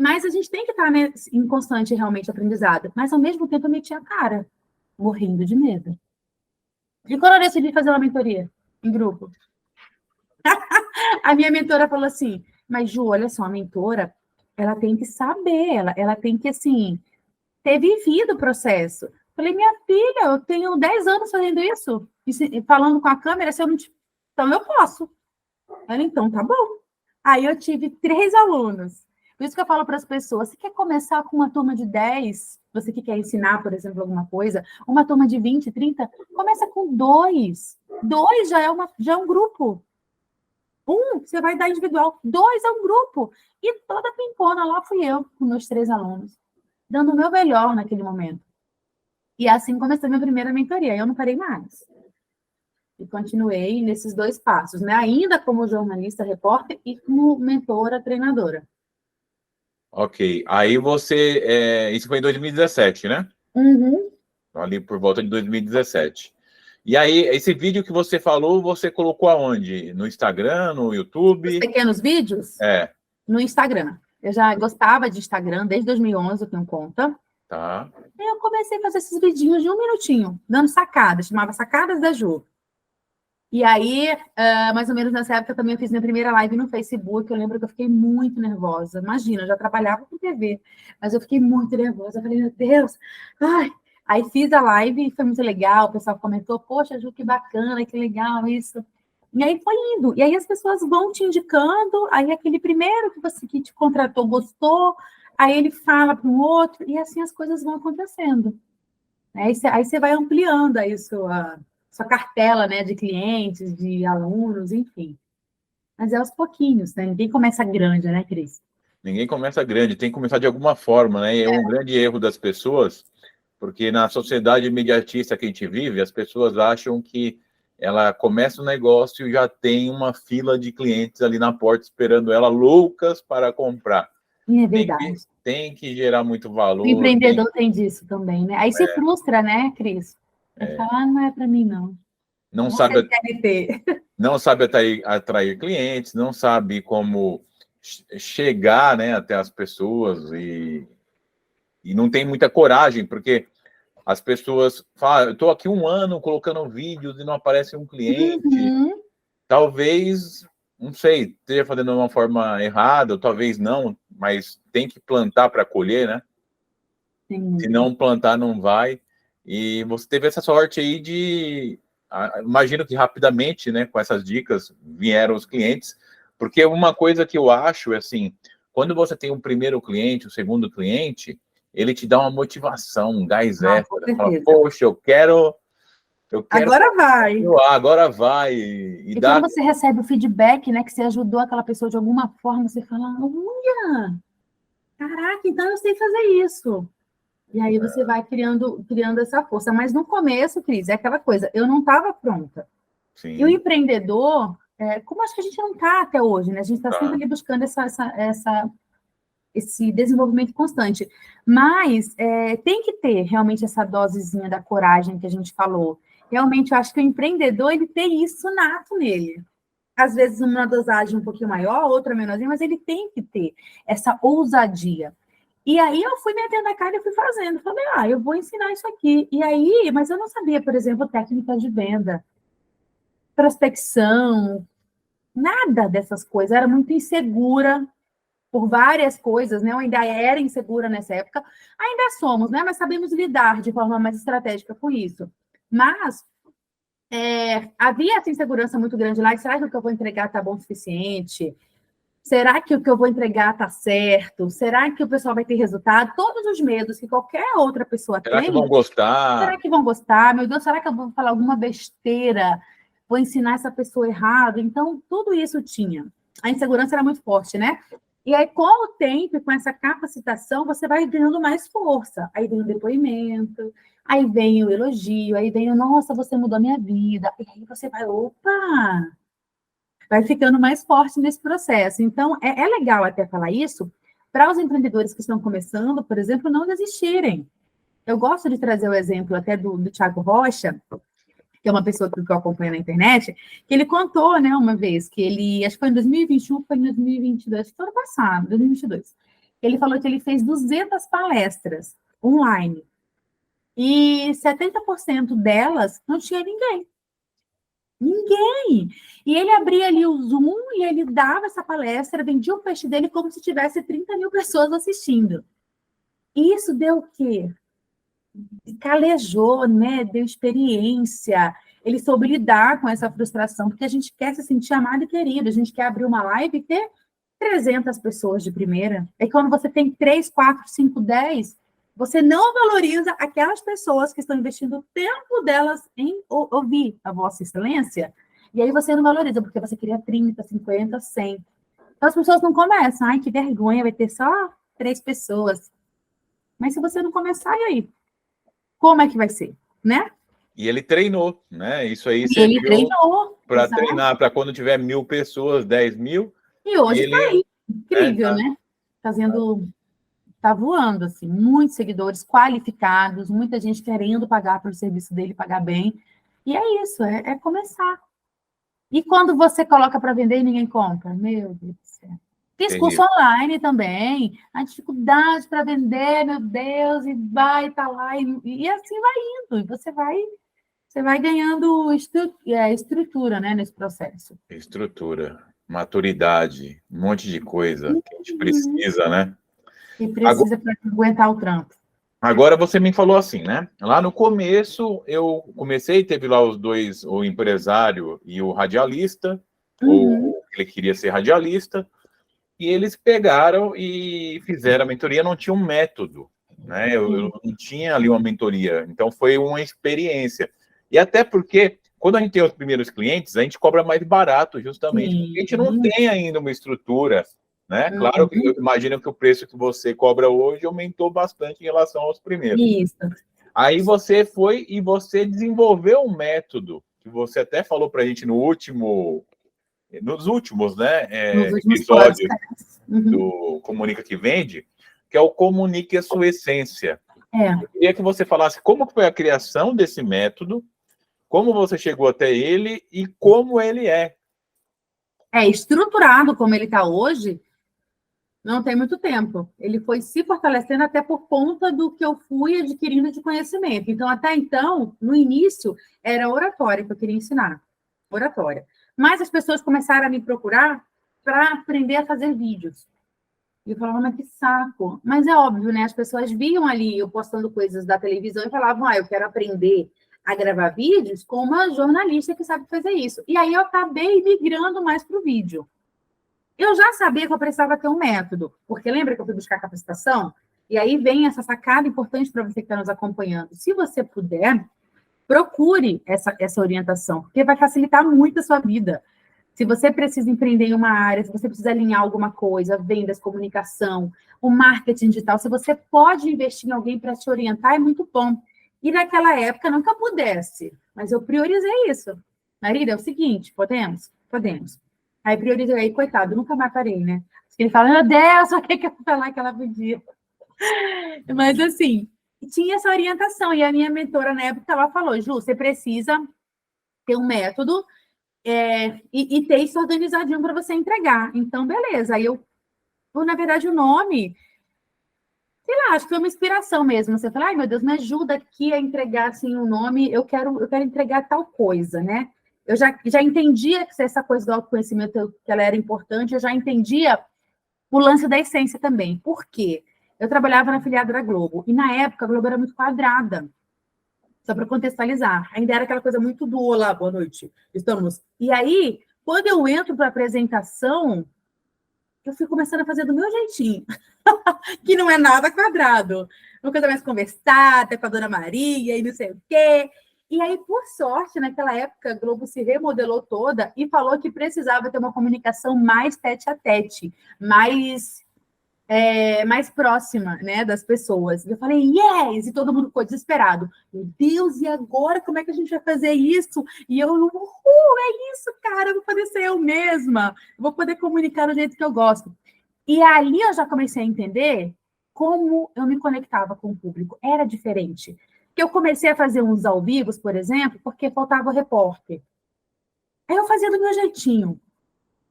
Mas a gente tem que estar, né, em constante realmente aprendizado. Mas ao mesmo tempo eu meti a cara, morrendo de medo. E quando eu decidi fazer uma mentoria em grupo, a minha mentora falou assim, mas Ju, olha só, a mentora, ela tem que saber, ela tem que, assim, ter vivido o processo. Falei, minha filha, eu tenho 10 anos fazendo isso, falando com a câmera, se eu não... Então eu posso. Ela, então, tá bom. Aí eu tive 3 alunos. Por isso que eu falo para as pessoas, você quer começar com uma turma de 10, você que quer ensinar, por exemplo, alguma coisa, uma turma de 20, 30, começa com 2. 2 já é um grupo. 1, você vai dar individual. 2 é um grupo. E toda pimpona lá fui eu, com meus 3 alunos, dando o meu melhor naquele momento. E assim comecei minha primeira mentoria. Eu não parei mais. E continuei nesses 2 passos, né? Ainda como jornalista, repórter e como mentora, treinadora. Ok. Aí você. Isso foi em 2017, né? Uhum. Ali por volta de 2017. E aí, esse vídeo que você falou, você colocou aonde? No Instagram, no Os YouTube? pequenos vídeos É, no Instagram. Eu já gostava de Instagram desde 2011, eu tenho conta. tá. E eu comecei a fazer esses vidinhos de 1 minutinho, dando sacadas, chamava Sacadas da Ju. E aí, mais ou menos nessa época, também eu fiz minha primeira live no Facebook. Eu lembro que eu fiquei muito nervosa. Imagina, eu já trabalhava com TV, mas eu fiquei muito nervosa. Eu falei, meu Deus, ai. Aí fiz a live e foi muito legal. O pessoal comentou, poxa, Ju, que bacana, que legal isso. E aí foi indo. E aí as pessoas vão te indicando. Aí aquele primeiro que te contratou gostou. Aí ele fala para um outro. E assim as coisas vão acontecendo. Aí você vai ampliando aí sua cartela, né, de clientes, de alunos, enfim. Mas é aos pouquinhos, né? Ninguém começa grande, né, Cris? Ninguém começa grande, tem que começar de alguma forma, né? E é um grande erro das pessoas, porque na sociedade imediatista que a gente vive, as pessoas acham que ela começa um negócio e já tem uma fila de clientes ali na porta esperando ela, loucas para comprar. E é Tem verdade. que, tem que gerar muito O valor, empreendedor tem disso também, né? Aí se frustra, né, Cris? Aí fala, não é para mim, não. não Vou ser sabe, CLT. não sabe atrair clientes, não sabe como chegar, né, até as pessoas e não tem muita coragem, porque as pessoas falam, eu estou aqui 1 ano colocando vídeos e não aparece um cliente. Uhum. Talvez, não sei, esteja fazendo de uma forma errada, ou talvez não, mas tem que plantar para colher, né? Se Sim. não plantar, não vai. E você teve essa sorte aí imagino que rapidamente, né, com essas dicas, vieram os clientes, porque uma coisa que eu acho é assim, quando você tem o primeiro cliente, o segundo cliente, ele te dá uma motivação, um gás Ah, com extra. Fala, certeza. poxa, eu quero Agora vai. continuar, agora vai. E E quando dá. você recebe o feedback, né, que você ajudou aquela pessoa de alguma forma, você fala, olha, caraca, então eu sei fazer isso. E aí você vai criando essa força. Mas no começo, Cris, é aquela coisa, eu não estava pronta. E o Sim, empreendedor, como acho que a gente não está até hoje, né? A gente está sempre tá. ali buscando esse desenvolvimento constante. Mas tem que ter realmente essa dosezinha da coragem que a gente falou. Realmente, eu acho que o empreendedor, ele tem isso nato nele. Às vezes, uma dosagem um pouquinho maior, outra menorzinha, mas ele tem que ter essa ousadia. E aí eu fui metendo a cara e fui fazendo. Falei, eu vou ensinar isso aqui. E aí, mas eu não sabia, por exemplo, técnica de venda, prospecção, nada dessas coisas. Era muito insegura por várias coisas, né? Eu ainda era insegura nessa época. Ainda somos, né? Mas sabemos lidar de forma mais estratégica com isso. Mas havia essa insegurança muito grande lá. Será que o que eu vou entregar está bom o suficiente? Será que o que eu vou entregar está certo? Será que o pessoal vai ter resultado? Todos os medos que qualquer outra pessoa Será que vão tem. gostar? Será que vão gostar? Meu Deus, será que eu vou falar alguma besteira? Vou ensinar essa pessoa errado? Então, tudo isso tinha. A insegurança era muito forte, né? E aí, com o tempo e com essa capacitação, você vai ganhando mais força. Aí vem o depoimento, aí vem o elogio, aí vem o, nossa, você mudou a minha vida. E aí você vai, opa! Vai ficando mais forte nesse processo. Então, é legal até falar isso para os empreendedores que estão começando, por exemplo, não desistirem. Eu gosto de trazer o exemplo até do Thiago Rocha, que é uma pessoa que eu acompanho na internet, que ele contou, né, uma vez, que ele, acho que foi em 2021, foi em 2022, acho que foi ano passado, 2022, ele falou que ele fez 200 palestras online, e 70% delas não tinha ninguém. Ninguém! E ele abria ali o Zoom e ele dava essa palestra, vendia o peixe dele como se tivesse 30 mil pessoas assistindo. E isso deu o quê? Calejou, né? Deu experiência. Ele soube lidar com essa frustração, porque a gente quer se sentir amado e querido, a gente quer abrir uma live e ter 300 pessoas de primeira. É quando você tem 3, 4, 5, 10, você não valoriza aquelas pessoas que estão investindo o tempo delas em ouvir a Vossa Excelência, e aí você não valoriza, porque você queria 30, 50, 100. Então as pessoas não começam. Ai, que vergonha, vai ter só 3 pessoas. Mas se você não começar, e aí? Como é que vai ser, né? E ele treinou, né? Isso aí Ele serviu treinou. para treinar, para quando tiver 1.000 pessoas, 10.000, E hoje está ele... aí. Incrível, né? Fazendo... Está voando, assim. Muitos seguidores qualificados, muita gente querendo pagar pelo serviço dele, pagar bem. E é isso, é começar. E quando você coloca para vender e ninguém compra? Meu Deus do céu. Fiz curso online também, a dificuldade para vender, meu Deus, e vai, tá lá, e assim vai indo, e você vai ganhando estrutura, né, nesse processo. Estrutura, maturidade, um monte de coisa que a gente precisa, né? E precisa para aguentar o trampo. Agora você me falou assim, né? Lá no começo eu comecei, teve lá os dois, o empresário e o radialista, ou ele queria ser radialista, e eles pegaram e fizeram a mentoria, não tinha um método, né? Eu não tinha ali uma mentoria, então foi uma experiência. E até porque, quando a gente tem os primeiros clientes, a gente cobra mais barato, justamente, porque a gente não tem ainda uma estrutura, né? Claro que eu imagino que o preço que você cobra hoje aumentou bastante em relação aos primeiros. Isso. Aí você foi e você desenvolveu um método, que você até falou para a gente nos últimos, né, Nos últimos episódios do Comunica que Vende, que é o Comunique a Sua Essência. Eu queria que você falasse como foi a criação desse método, como você chegou até ele e como ele é. Estruturado como ele está hoje, não tem muito tempo. Ele foi se fortalecendo até por conta do que eu fui adquirindo de conhecimento. Então, até então, no início, era oratória que eu queria ensinar. Oratória. Mas as pessoas começaram a me procurar para aprender a fazer vídeos. E eu falava, mas que saco. Mas é óbvio, né? As pessoas viam ali eu postando coisas da televisão e falavam, eu quero aprender a gravar vídeos com uma jornalista que sabe fazer isso. E aí eu acabei migrando mais para o vídeo. Eu já sabia que eu precisava ter um método, porque lembra que eu fui buscar capacitação? E aí vem essa sacada importante para você que está nos acompanhando. Se você puder, procure essa orientação, porque vai facilitar muito a sua vida. Se você precisa empreender em uma área, se você precisa alinhar alguma coisa, vendas, comunicação, o marketing digital, se você pode investir em alguém para te orientar, é muito bom. E naquela época, não que eu pudesse, mas eu priorizei isso. Marida, é o seguinte, podemos? Podemos. Aí priorizei, coitado, nunca mais parei, né? Ele fala, meu Deus, o que eu vou falar que ela podia? Mas assim, tinha essa orientação, e a minha mentora na época, ela falou, Ju, você precisa ter um método e ter isso organizadinho para você entregar. Então, beleza. Aí na verdade, o nome, sei lá, acho que foi uma inspiração mesmo. Você fala, ai, meu Deus, me ajuda aqui a entregar assim, o nome, eu quero entregar tal coisa, né? Eu já entendia que essa coisa do autoconhecimento, que ela era importante, eu já entendia o lance da essência também. Por quê? Eu trabalhava na afiliada da Globo, e na época a Globo era muito quadrada. Só para contextualizar. Ainda era aquela coisa muito do olá, boa noite, estamos. E aí, quando eu entro para a apresentação, eu fui começando a fazer do meu jeitinho, que não é nada quadrado. Uma coisa mais conversada, com a Dona Maria e não sei o quê. E aí, por sorte, naquela época, a Globo se remodelou toda e falou que precisava ter uma comunicação mais tete-a-tete, mais próxima, né, das pessoas. E eu falei, yes! E todo mundo ficou desesperado. Meu Deus, e agora como é que a gente vai fazer isso? E eu, é isso, cara, eu vou poder ser eu mesma, eu vou poder comunicar do jeito que eu gosto. E ali eu já comecei a entender como eu me conectava com o público. Era diferente. Que eu comecei a fazer uns ao vivo, por exemplo, porque faltava repórter. Aí eu fazia do meu jeitinho.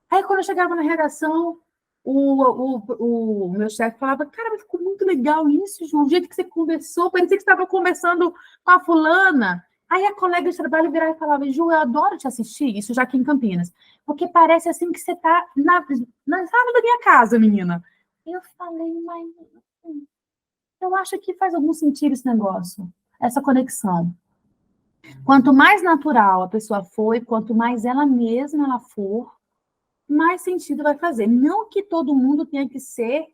Aí quando eu chegava na redação, o meu chefe falava, cara, mas ficou muito legal isso, Ju, o jeito que você conversou, parecia que você estava conversando com a fulana. Aí a colega de trabalho virava e falava, Ju, eu adoro te assistir, isso já aqui em Campinas, porque parece assim que você está na sala da minha casa, menina. Eu falei, mas eu acho que faz algum sentido esse negócio, essa conexão. Quanto mais natural a pessoa for, quanto mais ela mesma ela for, mais sentido vai fazer. Não que todo mundo tenha que ser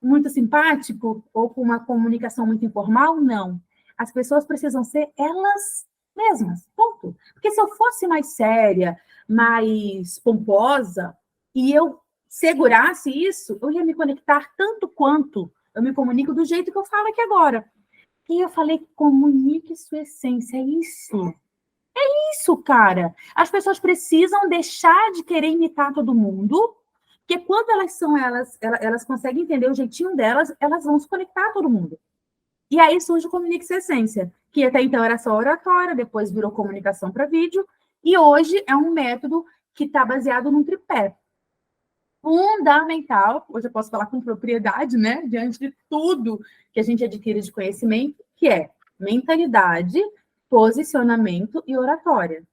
muito simpático ou com uma comunicação muito informal, não. As pessoas precisam ser elas mesmas, ponto. Porque se eu fosse mais séria, mais pomposa, e eu segurasse isso, eu ia me conectar tanto quanto eu me comunico do jeito que eu falo aqui agora. E eu falei, comunique sua essência, é isso. Isso, cara. As pessoas precisam deixar de querer imitar todo mundo, porque quando elas são elas conseguem entender o jeitinho delas, elas vão se conectar a todo mundo. E aí surge o Comunique Sua Essência, que até então era só oratória, depois virou comunicação para vídeo, e hoje é um método que está baseado num tripé fundamental, hoje eu posso falar com propriedade, né, diante de tudo que a gente adquire de conhecimento, que é mentalidade, posicionamento e oratória.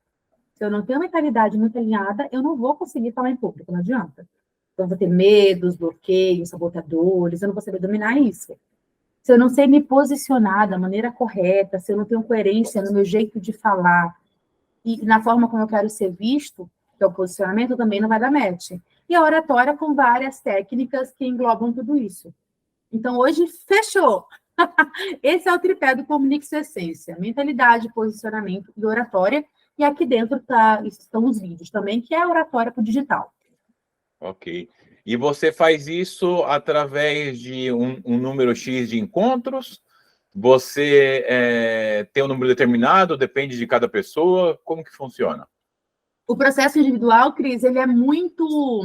Se eu não tenho mentalidade muito alinhada, eu não vou conseguir falar em público, não adianta. Então, eu vou ter medos, bloqueios, sabotadores, eu não vou saber dominar isso. Se eu não sei me posicionar da maneira correta, se eu não tenho coerência no meu jeito de falar e na forma como eu quero ser visto, que é o posicionamento, também não vai dar match. E a oratória com várias técnicas que englobam tudo isso. Então, hoje, fechou! Esse é o tripé do Comunique Sua Essência. Mentalidade, posicionamento e oratória. E aqui dentro estão os vídeos também, que é a oratória para o digital. Ok. E você faz isso através de um número X de encontros? Você tem um número determinado? Depende de cada pessoa? Como que funciona? O processo individual, Cris, ele é muito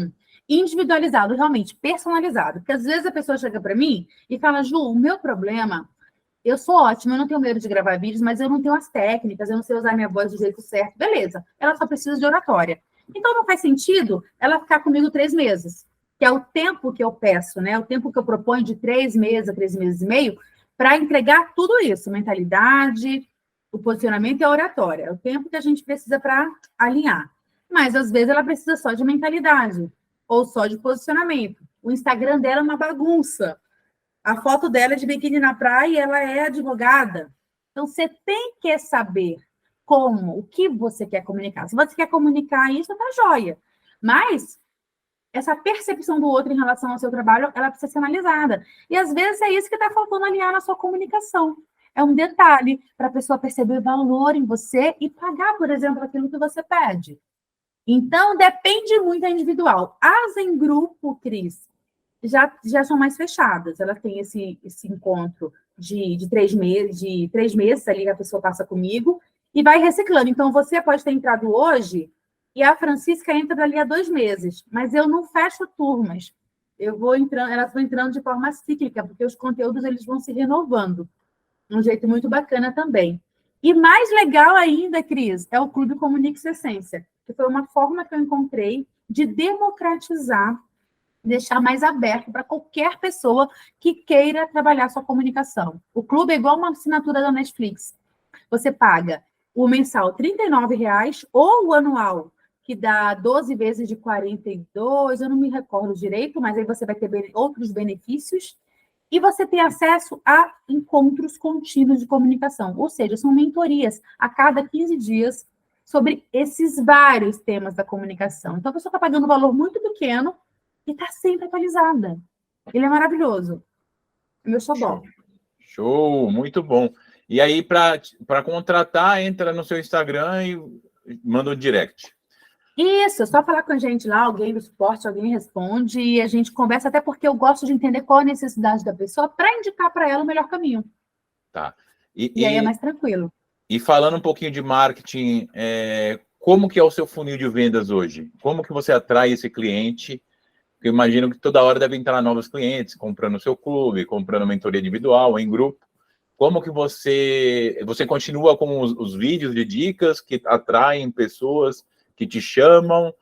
individualizado, realmente, personalizado. Porque às vezes a pessoa chega para mim e fala, Ju, o meu problema, eu sou ótima, eu não tenho medo de gravar vídeos, mas eu não tenho as técnicas, eu não sei usar minha voz do jeito certo. Beleza, ela só precisa de oratória. Então não faz sentido ela ficar comigo 3 meses, que é o tempo que eu peço, né? O tempo que eu proponho de 3 meses a 3 meses e meio, para entregar tudo isso, mentalidade, o posicionamento e a oratória. É o tempo que a gente precisa para alinhar. Mas, às vezes, ela precisa só de mentalidade ou só de posicionamento. O Instagram dela é uma bagunça. A foto dela é de biquíni na praia e ela é advogada. Então, você tem que saber como, o que você quer comunicar. Se você quer comunicar isso, tá joia. Mas essa percepção do outro em relação ao seu trabalho, ela precisa ser analisada. E, às vezes, é isso que está faltando alinhar na sua comunicação. É um detalhe para a pessoa perceber valor em você e pagar, por exemplo, aquilo que você pede. Então, depende muito da individual. As em grupo, Cris, já são mais fechadas. Ela tem esse encontro de 3 meses, ali que a pessoa passa comigo, e vai reciclando. Então, você pode ter entrado hoje, e a Francisca entra dali a 2 meses, mas eu não fecho turmas. Eu vou entrando, elas vão entrando de forma cíclica, porque os conteúdos eles vão se renovando. Um jeito muito bacana também. E mais legal ainda, Cris, é o Clube Comunique Sua Essência, que foi uma forma que eu encontrei de democratizar, deixar mais aberto para qualquer pessoa que queira trabalhar sua comunicação. O clube é igual uma assinatura da Netflix. Você paga o mensal R$ 39,00 ou o anual, que dá 12 vezes de 42, eu não me recordo direito, mas aí você vai ter outros benefícios. E você tem acesso a encontros contínuos de comunicação, ou seja, são mentorias a cada 15 dias sobre esses vários temas da comunicação. Então, a pessoa está pagando um valor muito pequeno e está sempre atualizada. Ele é maravilhoso. Meu xodó. Show, muito bom. E aí, para contratar, entra no seu Instagram e manda um direct. Isso, é só falar com a gente lá, alguém do suporte, alguém responde, e a gente conversa, até porque eu gosto de entender qual a necessidade da pessoa para indicar para ela o melhor caminho. Tá. E aí é mais tranquilo. E falando um pouquinho de marketing, como que é o seu funil de vendas hoje? Como que você atrai esse cliente? Porque eu imagino que toda hora devem entrar novos clientes, comprando o seu clube, comprando mentoria individual, em grupo. Como que você continua com os vídeos de dicas que atraem pessoas que te chamam?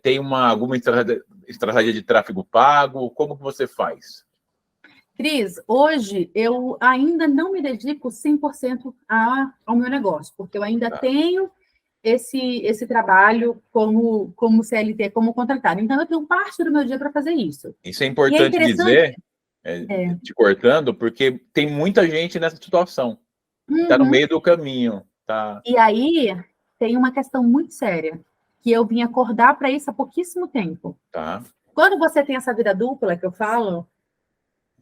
Tem alguma estratégia de tráfego pago? Como que você faz? Cris, hoje eu ainda não me dedico 100% ao meu negócio, porque eu ainda tenho esse trabalho como CLT, como contratado. Então, eu tenho parte do meu dia para fazer isso. Isso é importante dizer, te cortando, porque tem muita gente nessa situação. Está no meio do caminho. Tá? E aí tem uma questão muito séria, que eu vim acordar para isso há pouquíssimo tempo. Tá. Quando você tem essa vida dupla que eu falo,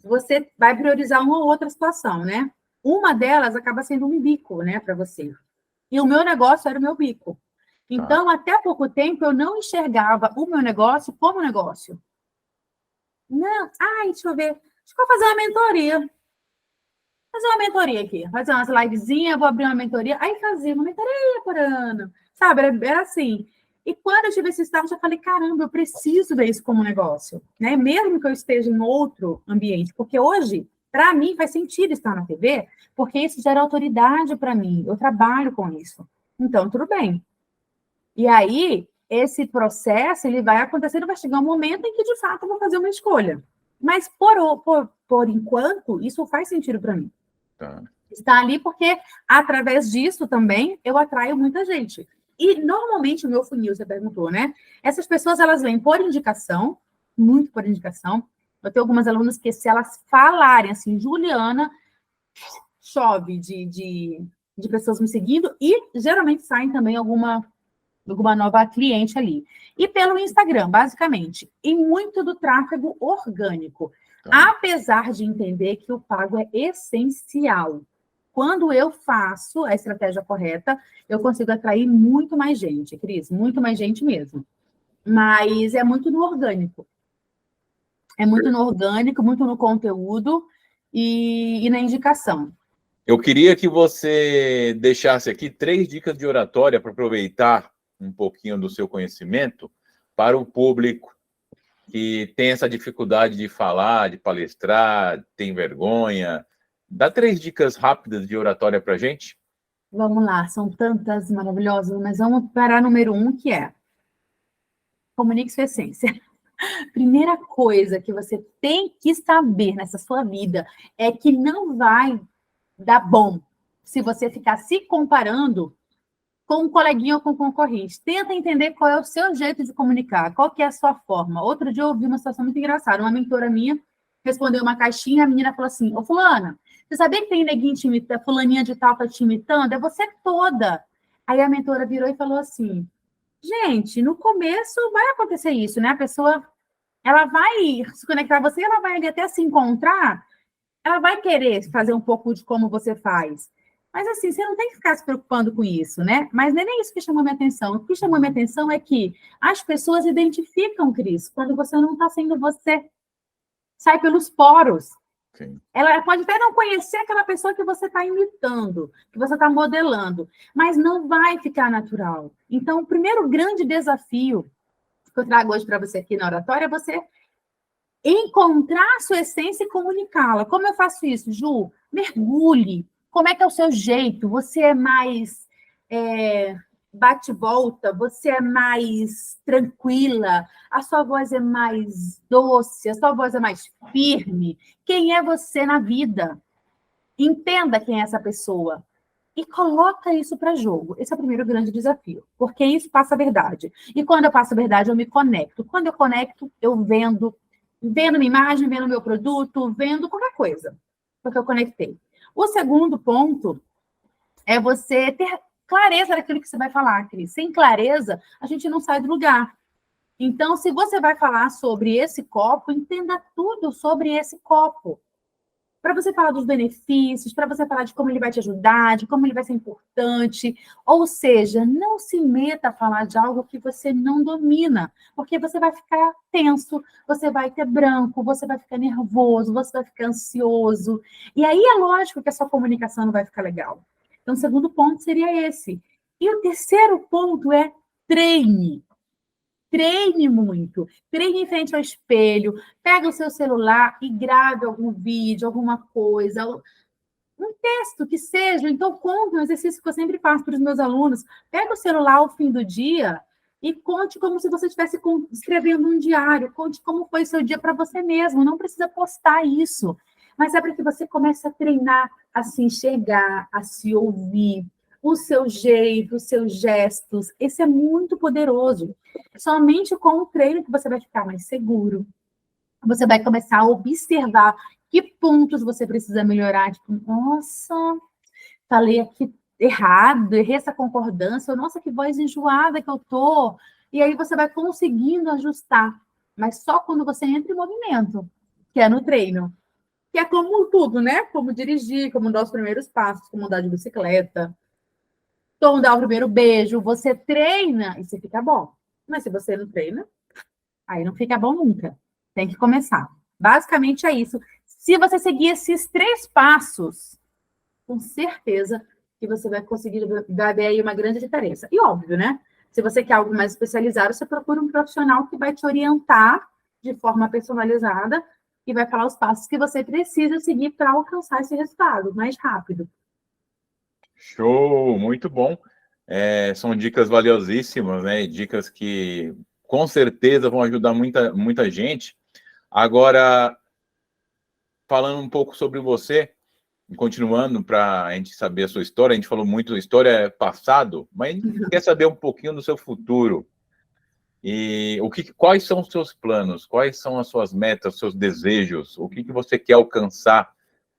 você vai priorizar uma ou outra situação, né? Uma delas acaba sendo um bico, né, para você. E o meu negócio era o meu bico. Então, até há pouco tempo, eu não enxergava o meu negócio como negócio. Não, deixa eu ver. Acho que vou fazer uma mentoria. Fazer uma mentoria aqui. Fazer umas livezinhas, vou abrir uma mentoria. Aí fazia uma mentoria por ano. Sabe, era assim. E quando eu tive esse estado, eu já falei, caramba, eu preciso ver isso como negócio. Né? Mesmo que eu esteja em outro ambiente. Porque hoje, para mim, faz sentido estar na TV, porque isso gera autoridade para mim. Eu trabalho com isso. Então, tudo bem. E aí, esse processo, ele vai acontecendo, vai chegar um momento em que, de fato, eu vou fazer uma escolha. Mas, por enquanto, isso faz sentido para mim. Tá. Está ali porque, através disso também, eu atraio muita gente. E, normalmente, o meu funil, você perguntou, né? Essas pessoas, elas vêm por indicação, muito por indicação. Eu tenho algumas alunas que, se elas falarem assim, Juliana, chove de pessoas me seguindo, e geralmente saem também alguma nova cliente ali. E pelo Instagram, basicamente. E muito do tráfego orgânico. Tá. Apesar de entender que o pago é essencial. Quando eu faço a estratégia correta, eu consigo atrair muito mais gente, Cris, muito mais gente mesmo. Mas é muito no orgânico. É muito no orgânico, muito no conteúdo e na indicação. Eu queria que você deixasse aqui 3 dicas de oratória para aproveitar um pouquinho do seu conhecimento para o público que tem essa dificuldade de falar, de palestrar, tem vergonha. Dá 3 dicas rápidas de oratória para a gente? Vamos lá, são tantas maravilhosas, mas vamos para a número 1, que é comunique sua essência. Primeira coisa que você tem que saber nessa sua vida é que não vai dar bom se você ficar se comparando com um coleguinha ou com um concorrente. Tenta entender qual é o seu jeito de comunicar, qual que é a sua forma. Outro dia eu ouvi uma situação muito engraçada. Uma mentora minha respondeu uma caixinha, a menina falou assim, ô fulana, você sabia que tem neguinho te imitando, fulaninha de tal tá te imitando? É você toda. Aí a mentora virou e falou assim, gente, no começo vai acontecer isso, né? A pessoa, ela vai se conectar a você, ela vai ali até se encontrar, ela vai querer fazer um pouco de como você faz. Mas assim, você não tem que ficar se preocupando com isso, né? Mas não é nem isso que chamou minha atenção. O que chamou minha atenção é que as pessoas identificam, Cris, quando você não está sendo você. Sai pelos poros. Sim. Ela pode até não conhecer aquela pessoa que você está imitando, que você está modelando, mas não vai ficar natural. Então, o primeiro grande desafio que eu trago hoje para você aqui na oratória é você encontrar a sua essência e comunicá-la. Como eu faço isso, Ju? Mergulhe. Como é que é o seu jeito? Você é mais bate-volta? Você é mais tranquila? A sua voz é mais doce? A sua voz é mais firme? Quem é você na vida? Entenda quem é essa pessoa. E coloca isso para jogo. Esse é o primeiro grande desafio, porque isso passa a verdade. E quando eu passo a verdade, eu me conecto. Quando eu conecto, eu vendo minha imagem, vendo meu produto, vendo qualquer coisa, porque eu conectei. O segundo ponto é você ter clareza daquilo que você vai falar, Cris. Sem clareza, a gente não sai do lugar. Então, se você vai falar sobre esse copo, entenda tudo sobre esse copo. Para você falar dos benefícios, para você falar de como ele vai te ajudar, de como ele vai ser importante. Ou seja, não se meta a falar de algo que você não domina, porque você vai ficar tenso, você vai ter branco, você vai ficar nervoso, você vai ficar ansioso. E aí é lógico que a sua comunicação não vai ficar legal. Então, o segundo ponto seria esse. E o terceiro ponto é treine. Treine muito, treine em frente ao espelho, pega o seu celular e grave algum vídeo, alguma coisa, um texto que seja, então conte um exercício que eu sempre faço para os meus alunos, pega o celular ao fim do dia e conte como se você estivesse escrevendo um diário, conte como foi o seu dia para você mesmo, não precisa postar isso, mas é para que você comece a treinar, a se enxergar, a se ouvir, o seu jeito, os seus gestos, esse é muito poderoso. Somente com o treino que você vai ficar mais seguro. Você vai começar a observar que pontos você precisa melhorar. Tipo, nossa, falei aqui errado, errei essa concordância, ou, nossa, que voz enjoada que eu tô. E aí você vai conseguindo ajustar, mas só quando você entra em movimento, que é no treino. Que é como tudo, né? Como dirigir, como dar os primeiros passos, como andar de bicicleta, como dar o primeiro beijo. Você treina e você fica bom. Mas se você não treina, aí não fica bom nunca. Tem que começar. Basicamente é isso. Se você seguir esses 3 passos, com certeza que você vai conseguir dar aí uma grande diferença. E óbvio, né? Se você quer algo mais especializado, você procura um profissional que vai te orientar de forma personalizada e vai falar os passos que você precisa seguir para alcançar esse resultado mais rápido. Show, muito bom. São dicas valiosíssimas, né? Dicas que com certeza vão ajudar muita gente. Agora, falando um pouco sobre você, continuando para a gente saber a sua história, a gente falou muito história passado, mas a gente quer saber um pouquinho do seu futuro. E quais são os seus planos? Quais são as suas metas, os seus desejos? O que você quer alcançar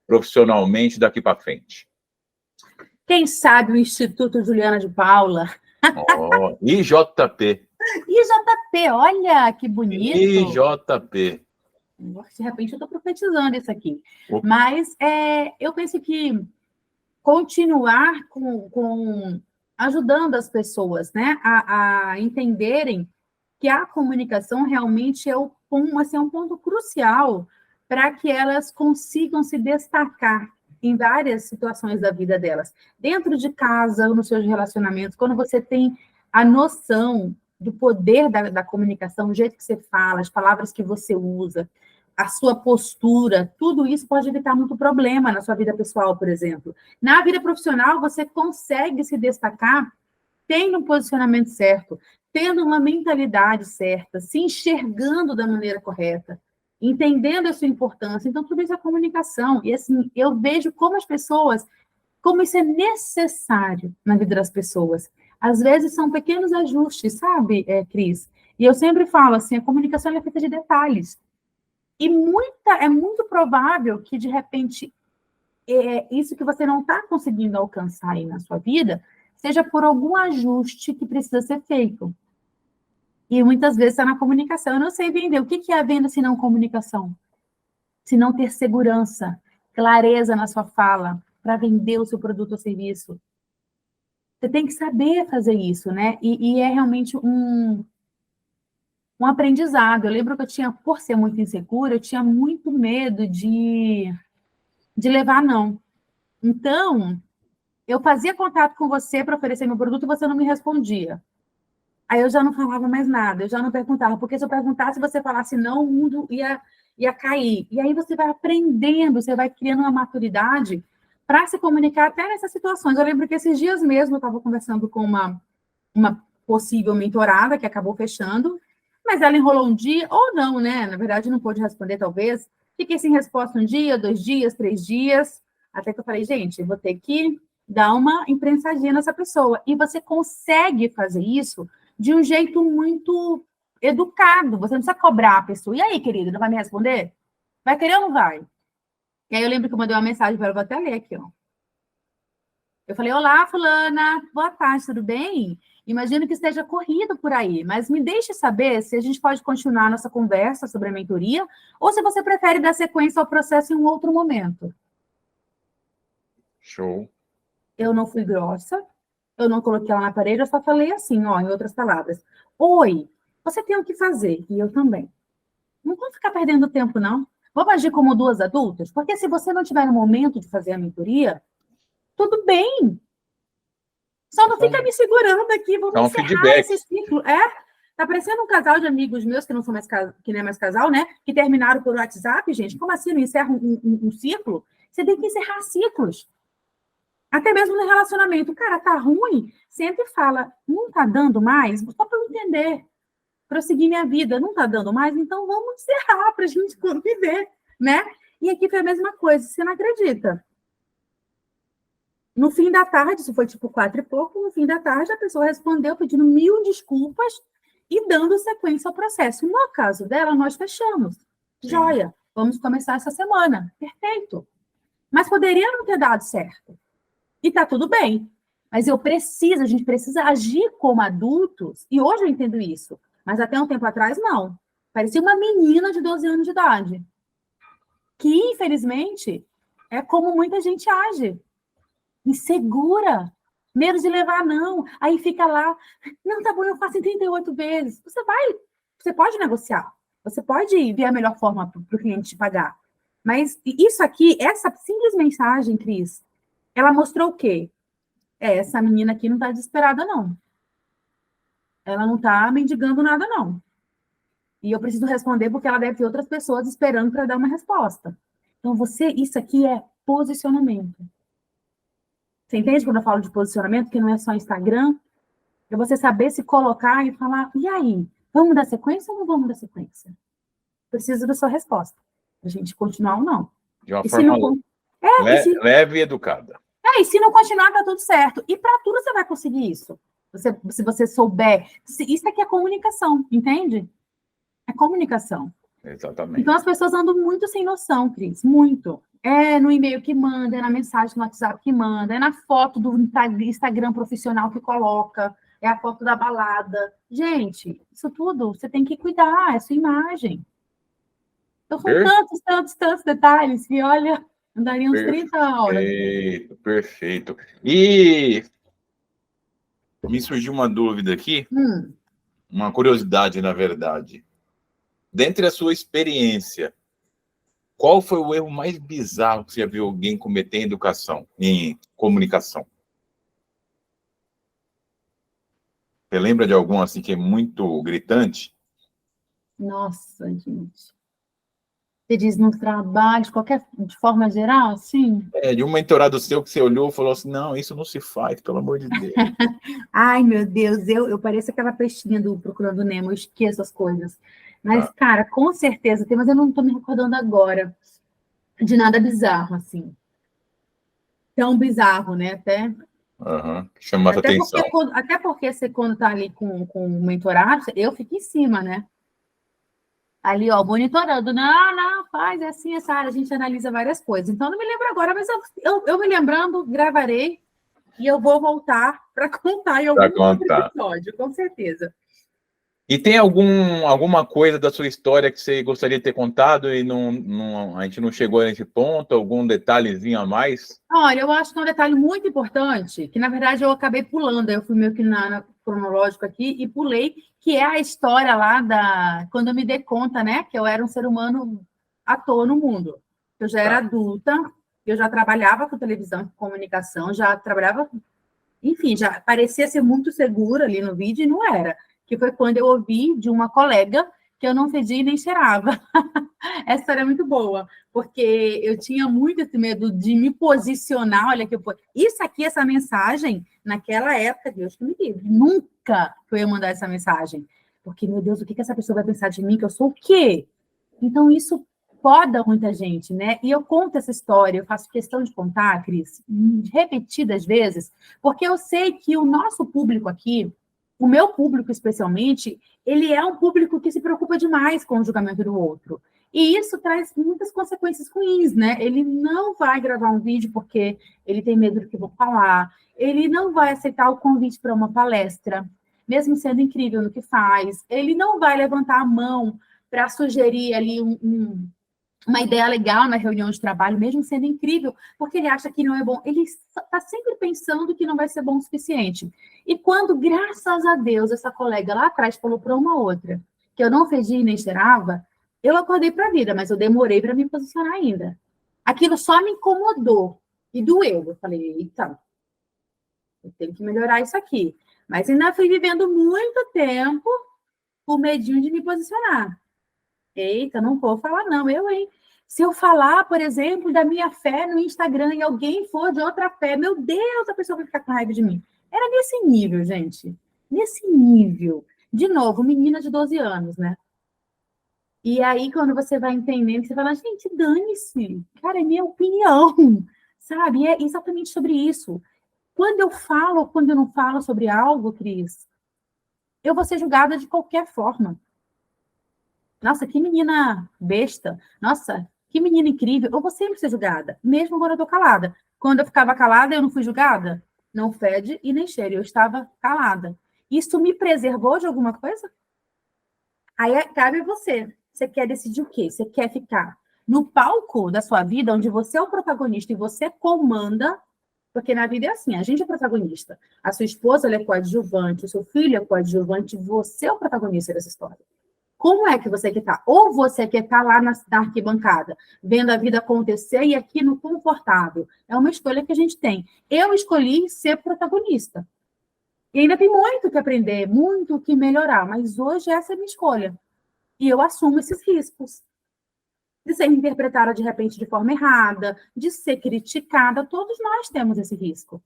profissionalmente daqui para frente? Quem sabe o Instituto Juliana de Paula. Oh, IJP. IJP, olha que bonito. IJP. De repente eu estou profetizando isso aqui. Mas eu penso que continuar com ajudando as pessoas, né, a entenderem que a comunicação realmente é um ponto crucial para que elas consigam se destacar em várias situações da vida delas. Dentro de casa, nos seus relacionamentos, quando você tem a noção do poder da comunicação, o jeito que você fala, as palavras que você usa, a sua postura, tudo isso pode evitar muito problema na sua vida pessoal, por exemplo. Na vida profissional, você consegue se destacar tendo um posicionamento certo, tendo uma mentalidade certa, se enxergando da maneira correta, entendendo a sua importância. Então, tudo isso é comunicação. E, assim, eu vejo como isso é necessário na vida das pessoas. Às vezes, são pequenos ajustes, sabe, Cris? E eu sempre falo assim, a comunicação é feita de detalhes. E é muito provável que, de repente, isso que você não está conseguindo alcançar aí na sua vida seja por algum ajuste que precisa ser feito. E muitas vezes está na comunicação. Eu não sei vender. O que é a venda se não comunicação? Se não ter segurança, clareza na sua fala para vender o seu produto ou serviço. Você tem que saber fazer isso, né? E é realmente um aprendizado. Eu lembro que eu tinha, por ser muito insegura, eu tinha muito medo de levar não. Então, eu fazia contato com você para oferecer meu produto e você não me respondia. Aí eu já não falava mais nada, eu já não perguntava, porque se eu perguntasse, você falasse não, o mundo ia cair. E aí você vai aprendendo, você vai criando uma maturidade para se comunicar até nessas situações. Eu lembro que esses dias mesmo eu estava conversando com uma possível mentorada que acabou fechando, mas ela enrolou um dia, ou não, né? Na verdade, não pôde responder, talvez. Fiquei sem resposta um dia, 2 dias, 3 dias, até que eu falei, gente, eu vou ter que dar uma imprensadinha nessa pessoa. E você consegue fazer isso de um jeito muito educado. Você não precisa cobrar a pessoa. E aí, querida, não vai me responder? Vai querer ou não vai? E aí eu lembro que eu mandei uma mensagem para ela, vou até ler aqui, ó. Eu falei, olá, fulana, boa tarde, tudo bem? Imagino que esteja corrido por aí, mas me deixe saber se a gente pode continuar nossa conversa sobre a mentoria ou se você prefere dar sequência ao processo em um outro momento. Show. Eu não fui grossa, eu não coloquei ela na parede, eu só falei assim, ó, em outras palavras. Oi, você tem o que fazer, e eu também. Não vamos ficar perdendo tempo, não. Vamos agir como 2 adultas, porque se você não tiver no momento de fazer a mentoria, tudo bem. Só não fica me segurando aqui, vamos encerrar esse ciclo. Tá parecendo um casal de amigos meus que não são mais que nem é mais casal, né? Que terminaram por WhatsApp, gente. Como assim não encerra um ciclo? Você tem que encerrar ciclos. Até mesmo no relacionamento. Cara, tá ruim? Senta e fala, não tá dando mais? Só para eu entender. Para eu seguir minha vida, não tá dando mais? Então vamos encerrar para a gente conviver, né? E aqui foi a mesma coisa, você não acredita. No fim da tarde, isso foi tipo 4 e pouco, no fim da tarde a pessoa respondeu pedindo 1000 desculpas e dando sequência ao processo. No caso dela, nós fechamos. Sim. Joia, vamos começar essa semana. Perfeito. Mas poderia não ter dado certo. E tá tudo bem. Mas a gente precisa agir como adultos, e hoje eu entendo isso, mas até um tempo atrás, não. Parecia uma menina de 12 anos de idade, que, infelizmente, é como muita gente age, insegura, medo de levar não, aí fica lá, não, tá bom, eu faço em 38 vezes. Você pode negociar, você pode ver a melhor forma para o cliente te pagar. Mas isso aqui, essa simples mensagem, Cris, ela mostrou o quê? Essa menina aqui não está desesperada, não. Ela não está mendigando nada, não. E eu preciso responder porque ela deve ter outras pessoas esperando para dar uma resposta. Então, isso aqui é posicionamento. Você entende quando eu falo de posicionamento, que não é só Instagram? É você saber se colocar e falar, e aí? Vamos dar sequência ou não vamos dar sequência? Preciso da sua resposta. A gente continuar ou não. De uma E forma se não, leve e educada. e se não continuar, tá tudo certo. E para tudo você vai conseguir isso. Se você souber. Isso aqui é comunicação, entende? É comunicação. Exatamente. Então as pessoas andam muito sem noção, Cris, muito. É no e-mail que manda, é na mensagem no WhatsApp que manda, é na foto do Instagram profissional que coloca, é a foto da balada. Gente, isso tudo você tem que cuidar, é sua imagem. Então são tantos detalhes que, olha, andaria uns 30 horas. Perfeito. E me surgiu uma dúvida aqui, uma curiosidade, na verdade. Dentre a sua experiência, qual foi o erro mais bizarro que você já viu alguém cometer em comunicação? Você lembra de algum assim que é muito gritante? Nossa, gente. Você diz no trabalho, de forma geral, assim? De um mentorado seu que você olhou e falou assim, não, isso não se faz, pelo amor de Deus. Ai, meu Deus, eu pareço aquela peixinha do Procurando Nemo, eu esqueço as coisas. Mas, cara, com certeza tem, mas eu não estou me recordando agora de nada bizarro, assim. Tão bizarro, né? Chama a atenção. Até porque você, quando está ali com o mentorado, eu fico em cima, né? Ali, ó, monitorando. Não, faz, é assim, essa área, a gente analisa várias coisas. Então, não me lembro agora, mas eu me lembrando, gravarei e eu vou voltar para contar em algum outro episódio, com certeza. E tem alguma coisa da sua história que você gostaria de ter contado e a gente não chegou nesse ponto? Algum detalhezinho a mais? Olha, eu acho que é um detalhe muito importante, que na verdade eu acabei pulando, eu fui meio que na cronológico aqui e pulei, que é a história lá quando eu me dei conta, né, que eu era um ser humano à toa no mundo. Eu já era adulta, eu já trabalhava com televisão e comunicação, já trabalhava, enfim, já parecia ser muito segura ali no vídeo e não era. Que foi quando eu ouvi de uma colega que eu não fedia nem cheirava. Essa história é muito boa, porque eu tinha muito esse medo de me posicionar. Olha, isso aqui, essa mensagem, naquela época, Deus que me livre, nunca eu ia mandar essa mensagem. Porque, meu Deus, o que essa pessoa vai pensar de mim? Que eu sou o quê? Então, isso poda muita gente, né? E eu conto essa história, eu faço questão de contar, Cris, repetidas vezes, porque eu sei que o nosso público aqui, o meu público especialmente, ele é um público que se preocupa demais com o julgamento do outro. E isso traz muitas consequências ruins, né? Ele não vai gravar um vídeo porque ele tem medo do que vou falar, ele não vai aceitar o convite para uma palestra, mesmo sendo incrível no que faz, ele não vai levantar a mão para sugerir ali uma ideia legal na reunião de trabalho, mesmo sendo incrível, porque ele acha que não é bom. Ele está sempre pensando que não vai ser bom o suficiente. E quando, graças a Deus, essa colega lá atrás falou para uma outra que eu não fedia nem cheirava, eu acordei para a vida, mas eu demorei para me posicionar ainda. Aquilo só me incomodou e doeu. Eu falei, eita, eu tenho que melhorar isso aqui. Mas ainda fui vivendo muito tempo com medinho de me posicionar. Eita, não vou falar não, hein? Se eu falar, por exemplo, da minha fé no Instagram e alguém for de outra fé, meu Deus, a pessoa vai ficar com raiva de mim. Era nesse nível, gente. Nesse nível. De novo, menina de 12 anos, né? E aí, quando você vai entendendo, você fala, gente, dane-se. Cara, é minha opinião, sabe? E é exatamente sobre isso. Quando eu falo ou quando eu não falo sobre algo, Cris, eu vou ser julgada de qualquer forma. Nossa, que menina besta. Nossa, que menina incrível. Eu vou sempre ser julgada, mesmo quando eu tô calada. Quando eu ficava calada, eu não fui julgada? não fede e nem cheira. Eu estava calada. Isso me preservou de alguma coisa? Aí cabe a você. Você quer decidir o quê? Você quer ficar no palco da sua vida, onde você é o protagonista e você comanda, porque na vida é assim, a gente é protagonista. A sua esposa ela é coadjuvante, o seu filho é coadjuvante, você é o protagonista dessa história. Como é que você quer estar? Ou você quer estar lá na arquibancada, vendo a vida acontecer e aqui no confortável. É uma escolha que a gente tem. Eu escolhi ser protagonista. E ainda tem muito que aprender, muito que melhorar, mas hoje essa é a minha escolha. E eu assumo esses riscos. De ser interpretada, de repente, de forma errada, de ser criticada, todos nós temos esse risco.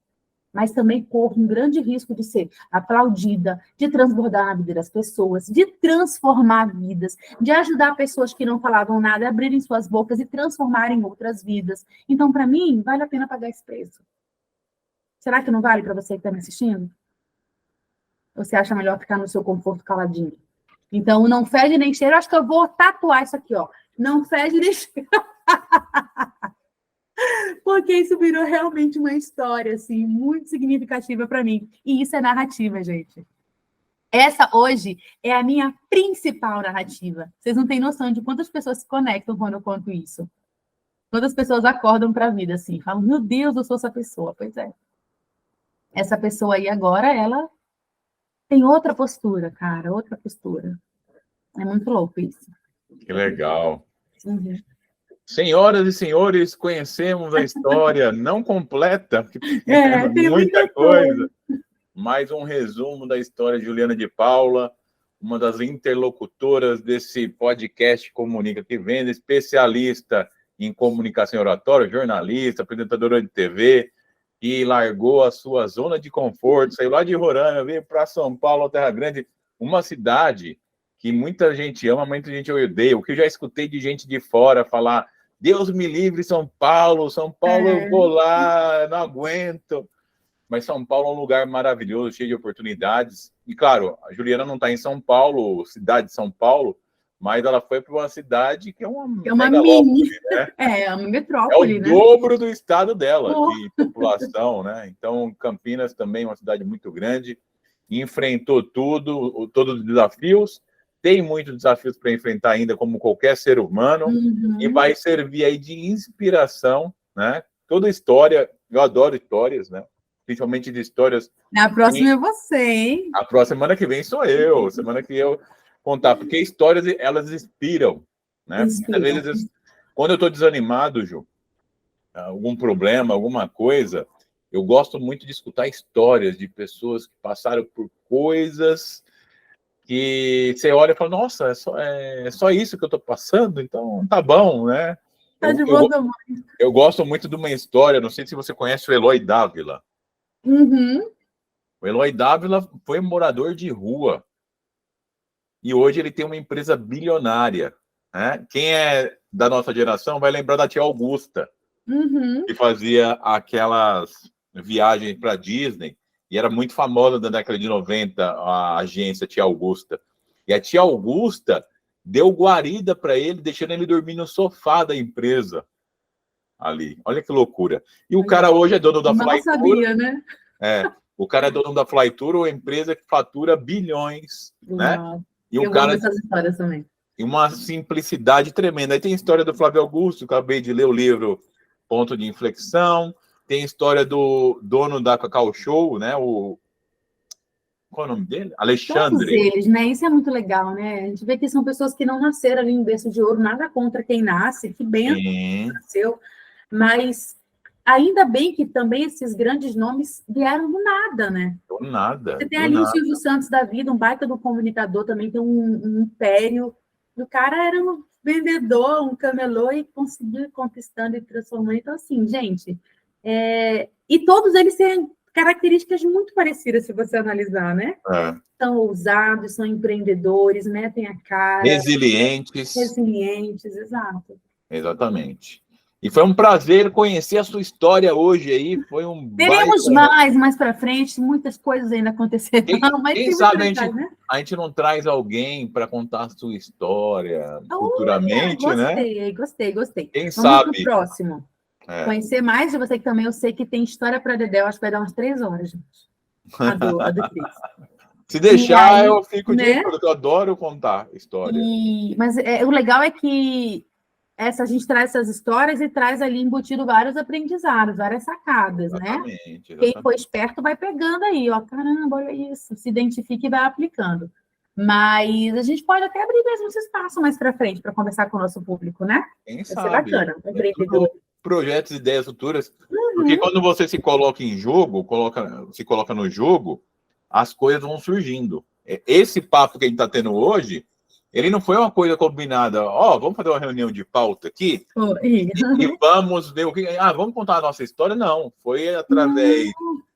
Mas também corro um grande risco de ser aplaudida, de transbordar na vida das pessoas, de transformar vidas, de ajudar pessoas que não falavam nada a abrirem suas bocas e transformarem outras vidas. Então, para mim, vale a pena pagar esse preço. Será que não vale para você que está me assistindo? Ou você acha melhor ficar no seu conforto caladinho? Então, não fede nem cheira. Acho que eu vou tatuar isso aqui, ó. Não fede nem cheira. Porque isso virou realmente uma história, assim, muito significativa para mim. E isso é narrativa, gente. Essa, hoje, é a minha principal narrativa. Vocês não têm noção de quantas pessoas se conectam quando eu conto isso. Quantas pessoas acordam para a vida, assim, falam, meu Deus, eu sou essa pessoa. Pois é. Essa pessoa aí agora, ela tem outra postura, cara, outra postura. É muito louco isso. Que legal. Uhum. Senhoras e senhores, conhecemos a história não completa, porque tem muita coisa, mas um resumo da história de Juliana de Paula, uma das interlocutoras desse podcast Comunica que Vende, especialista em comunicação e oratória, jornalista, apresentadora de TV, e largou a sua zona de conforto, saiu lá de Roraima, veio para São Paulo, Terra Grande, uma cidade que muita gente ama, muita gente odeia. O que eu já escutei de gente de fora falar, Deus me livre, São Paulo, eu vou lá, não aguento. Mas São Paulo é um lugar maravilhoso, cheio de oportunidades. E, claro, a Juliana não está em São Paulo, cidade de São Paulo, mas ela foi para uma cidade que é uma mini, né? É uma metrópole, né? É o dobro do estado dela, de população, né? Então, Campinas também é uma cidade muito grande, enfrentou todos os desafios, tem muitos desafios para enfrentar ainda, como qualquer ser humano, e vai servir aí de inspiração, né? Toda história, eu adoro histórias, né? Principalmente de histórias... A próxima é você, hein? A próxima semana que vem sou eu, semana que eu contar, porque histórias, elas inspiram, né? Às vezes, quando eu estou desanimado, Ju, algum problema, alguma coisa, eu gosto muito de escutar histórias de pessoas que passaram por coisas que você olha e fala, nossa, é só isso que eu estou passando, então tá bom, né? Eu gosto muito de uma história, não sei se você conhece o Eloy Dávila. O Eloy Dávila foi morador de rua e hoje ele tem uma empresa bilionária, né? Quem é da nossa geração vai lembrar da tia Augusta, que fazia aquelas viagens para Disney, e era muito famosa na década de 90, a agência Tia Augusta. E a Tia Augusta deu guarida para ele, deixando ele dormir no sofá da empresa ali. Olha que loucura. E o cara hoje é dono da Flytour. Sabia, né? O cara é dono da Flytour, uma empresa que fatura bilhões, né? E eu gosto dessas histórias também. E uma simplicidade tremenda. Aí tem a história do Flávio Augusto, que eu acabei de ler o livro Ponto de Inflexão. Tem a história do dono da Cacau Show, né? Qual é o nome dele? Alexandre. Todos eles, né? Isso é muito legal, né? A gente vê que são pessoas que não nasceram ali em berço de ouro, nada contra quem nasce, que bem nasceu. Mas ainda bem que também esses grandes nomes vieram do nada, né? Do nada. Você tem ali o Silvio Santos da vida, um baita do comunicador, também tem um império. O cara era um vendedor, um camelô e conseguiu ir conquistando e transformando. Então, assim, gente... E todos eles têm características muito parecidas, se você analisar, né? São ousados, são empreendedores, né? Tem a cara... Resilientes, exato. Exatamente. E foi um prazer conhecer a sua história hoje aí, foi Teremos mais para frente, muitas coisas ainda acontecerão, mas quem sabe a gente não traz alguém para contar a sua história futuramente, gostei, né? Gostei. Quem Vamos sabe? pro próximo. Conhecer mais de você, que também eu sei que tem história para Dedé, eu acho que vai dar umas 3 horas, gente. A do Cris. Se deixar, aí, eu fico o dia né? todo, eu adoro contar história. Mas o legal é que a gente traz essas histórias e traz ali embutido vários aprendizados, várias sacadas, né? Exatamente. Quem for esperto vai pegando aí, ó, caramba, olha isso, se identifica e vai aplicando. Mas a gente pode até abrir mesmo esse espaço mais para frente para conversar com o nosso público, né? Quem Vai ser sabe? bacana, É empreendedor. tudo projetos, ideias futuras. Porque quando você se coloca em jogo, se coloca no jogo, as coisas vão surgindo. Esse papo que a gente está tendo hoje, ele não foi uma coisa combinada. Ó, vamos fazer uma reunião de pauta aqui e vamos ver o que. Ah, vamos contar a nossa história? Não. Foi através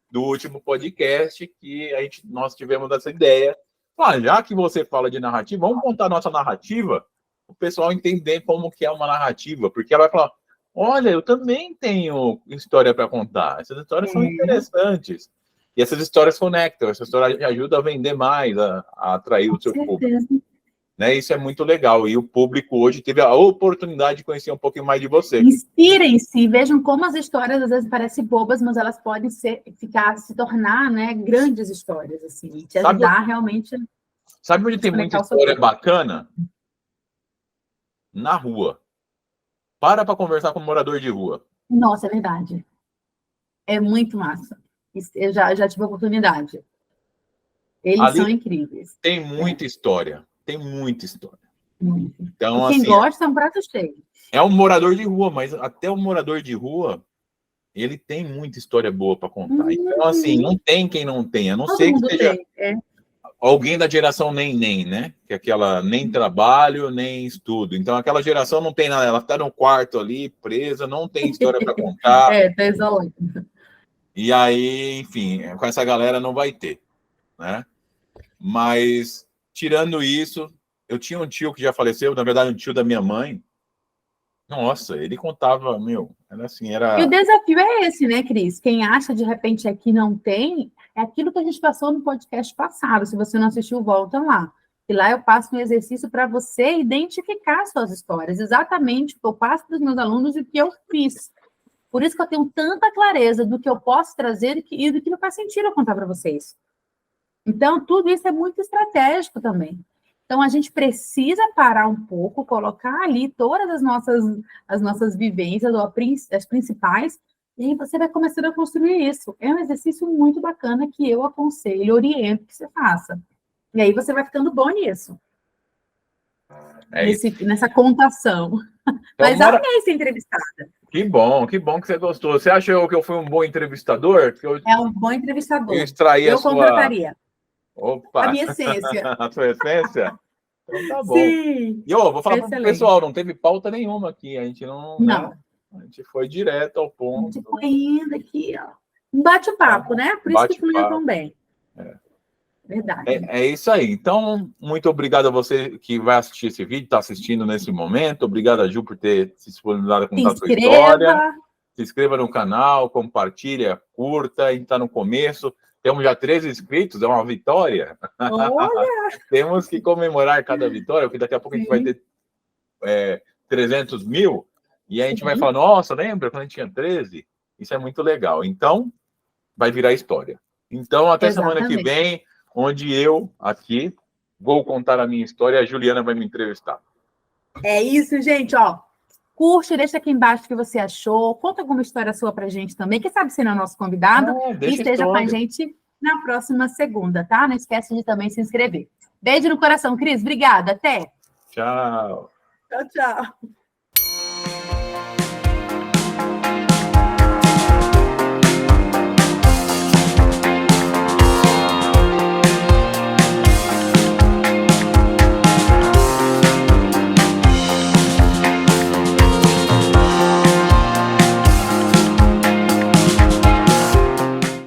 do último podcast que nós tivemos essa ideia. Ah, já que você fala de narrativa, vamos contar a nossa narrativa, o pessoal entender como que é uma narrativa, porque ela vai falar, olha, eu também tenho história para contar, essas histórias são interessantes, e essas histórias conectam, essa história ajuda a vender mais, a atrair o seu público. Né? Isso é muito legal, e o público hoje teve a oportunidade de conhecer um pouquinho mais de você. Inspirem-se, vejam como as histórias às vezes parecem bobas, mas elas podem se tornar, né, grandes histórias, assim, e te ajudar realmente. Sabe onde tem muita história bacana? Na rua. Para conversar com um morador de rua. Nossa, é verdade. É muito massa. Eu já tive a oportunidade. Eles são incríveis. Tem muita história. Tem muita história. Então, quem gosta é um prato cheio. É um morador de rua, mas até o morador de rua, ele tem muita história boa para contar. Então, assim, não tem quem não tenha. A não ser que seja alguém da geração nem, né? Que é aquela nem trabalho, nem estudo. Então, aquela geração não tem nada. Ela está no quarto ali, presa, não tem história para contar. Tá isolado. E aí, enfim, com essa galera não vai ter, né? Mas, tirando isso, eu tinha um tio que já faleceu, na verdade, um tio da minha mãe. Nossa, ele contava, era assim, E o desafio é esse, né, Cris? Quem acha, de repente, aqui não tem, é aquilo que a gente passou no podcast passado. Se você não assistiu, volta lá. E lá eu passo um exercício para você identificar suas histórias, exatamente o que eu passo para os meus alunos e o que eu fiz. Por isso que eu tenho tanta clareza do que eu posso trazer e do que não faz sentido eu contar para vocês. Então, tudo isso é muito estratégico também. Então, a gente precisa parar um pouco, colocar ali todas as nossas vivências, ou as principais, e aí você vai começando a construir isso. É um exercício muito bacana que eu aconselho, oriento que você faça. E aí você vai ficando bom nisso. Nessa contação. Mas amei ser entrevistada. Que bom que você gostou. Você achou que eu fui um bom entrevistador? É um bom entrevistador. Eu extraí a sua... contrataria. Opa! A minha essência. A sua essência? Então tá bom. Sim. E vou falar para o pessoal, não teve pauta nenhuma aqui. A gente não. Não. Né? A gente foi direto ao ponto. A gente foi indo aqui, ó. Um bate-papo, né? Por isso que fluiu tão bem. Verdade. É isso aí. Então, muito obrigado a você que vai assistir esse vídeo, está assistindo nesse momento. Obrigado a Ju por ter se disponibilizado a contar a sua história. Se inscreva no canal, compartilha, curta. A gente está no começo. Temos já 13 inscritos, é uma vitória. Olha! Temos que comemorar cada vitória, porque daqui a pouco a gente vai ter 300 mil. E a gente vai falar, nossa, lembra quando a gente tinha 13? Isso é muito legal. Então, vai virar história. Então, até semana que vem, onde eu, aqui, vou contar a minha história e a Juliana vai me entrevistar. É isso, gente, ó. Curte, deixa aqui embaixo o que você achou. Conta alguma história sua pra gente também. Quem sabe você não é nosso convidado. E esteja com a gente na próxima segunda, tá? Não esquece de também se inscrever. Beijo no coração, Cris. Obrigada. Até. Tchau. Tchau, tchau.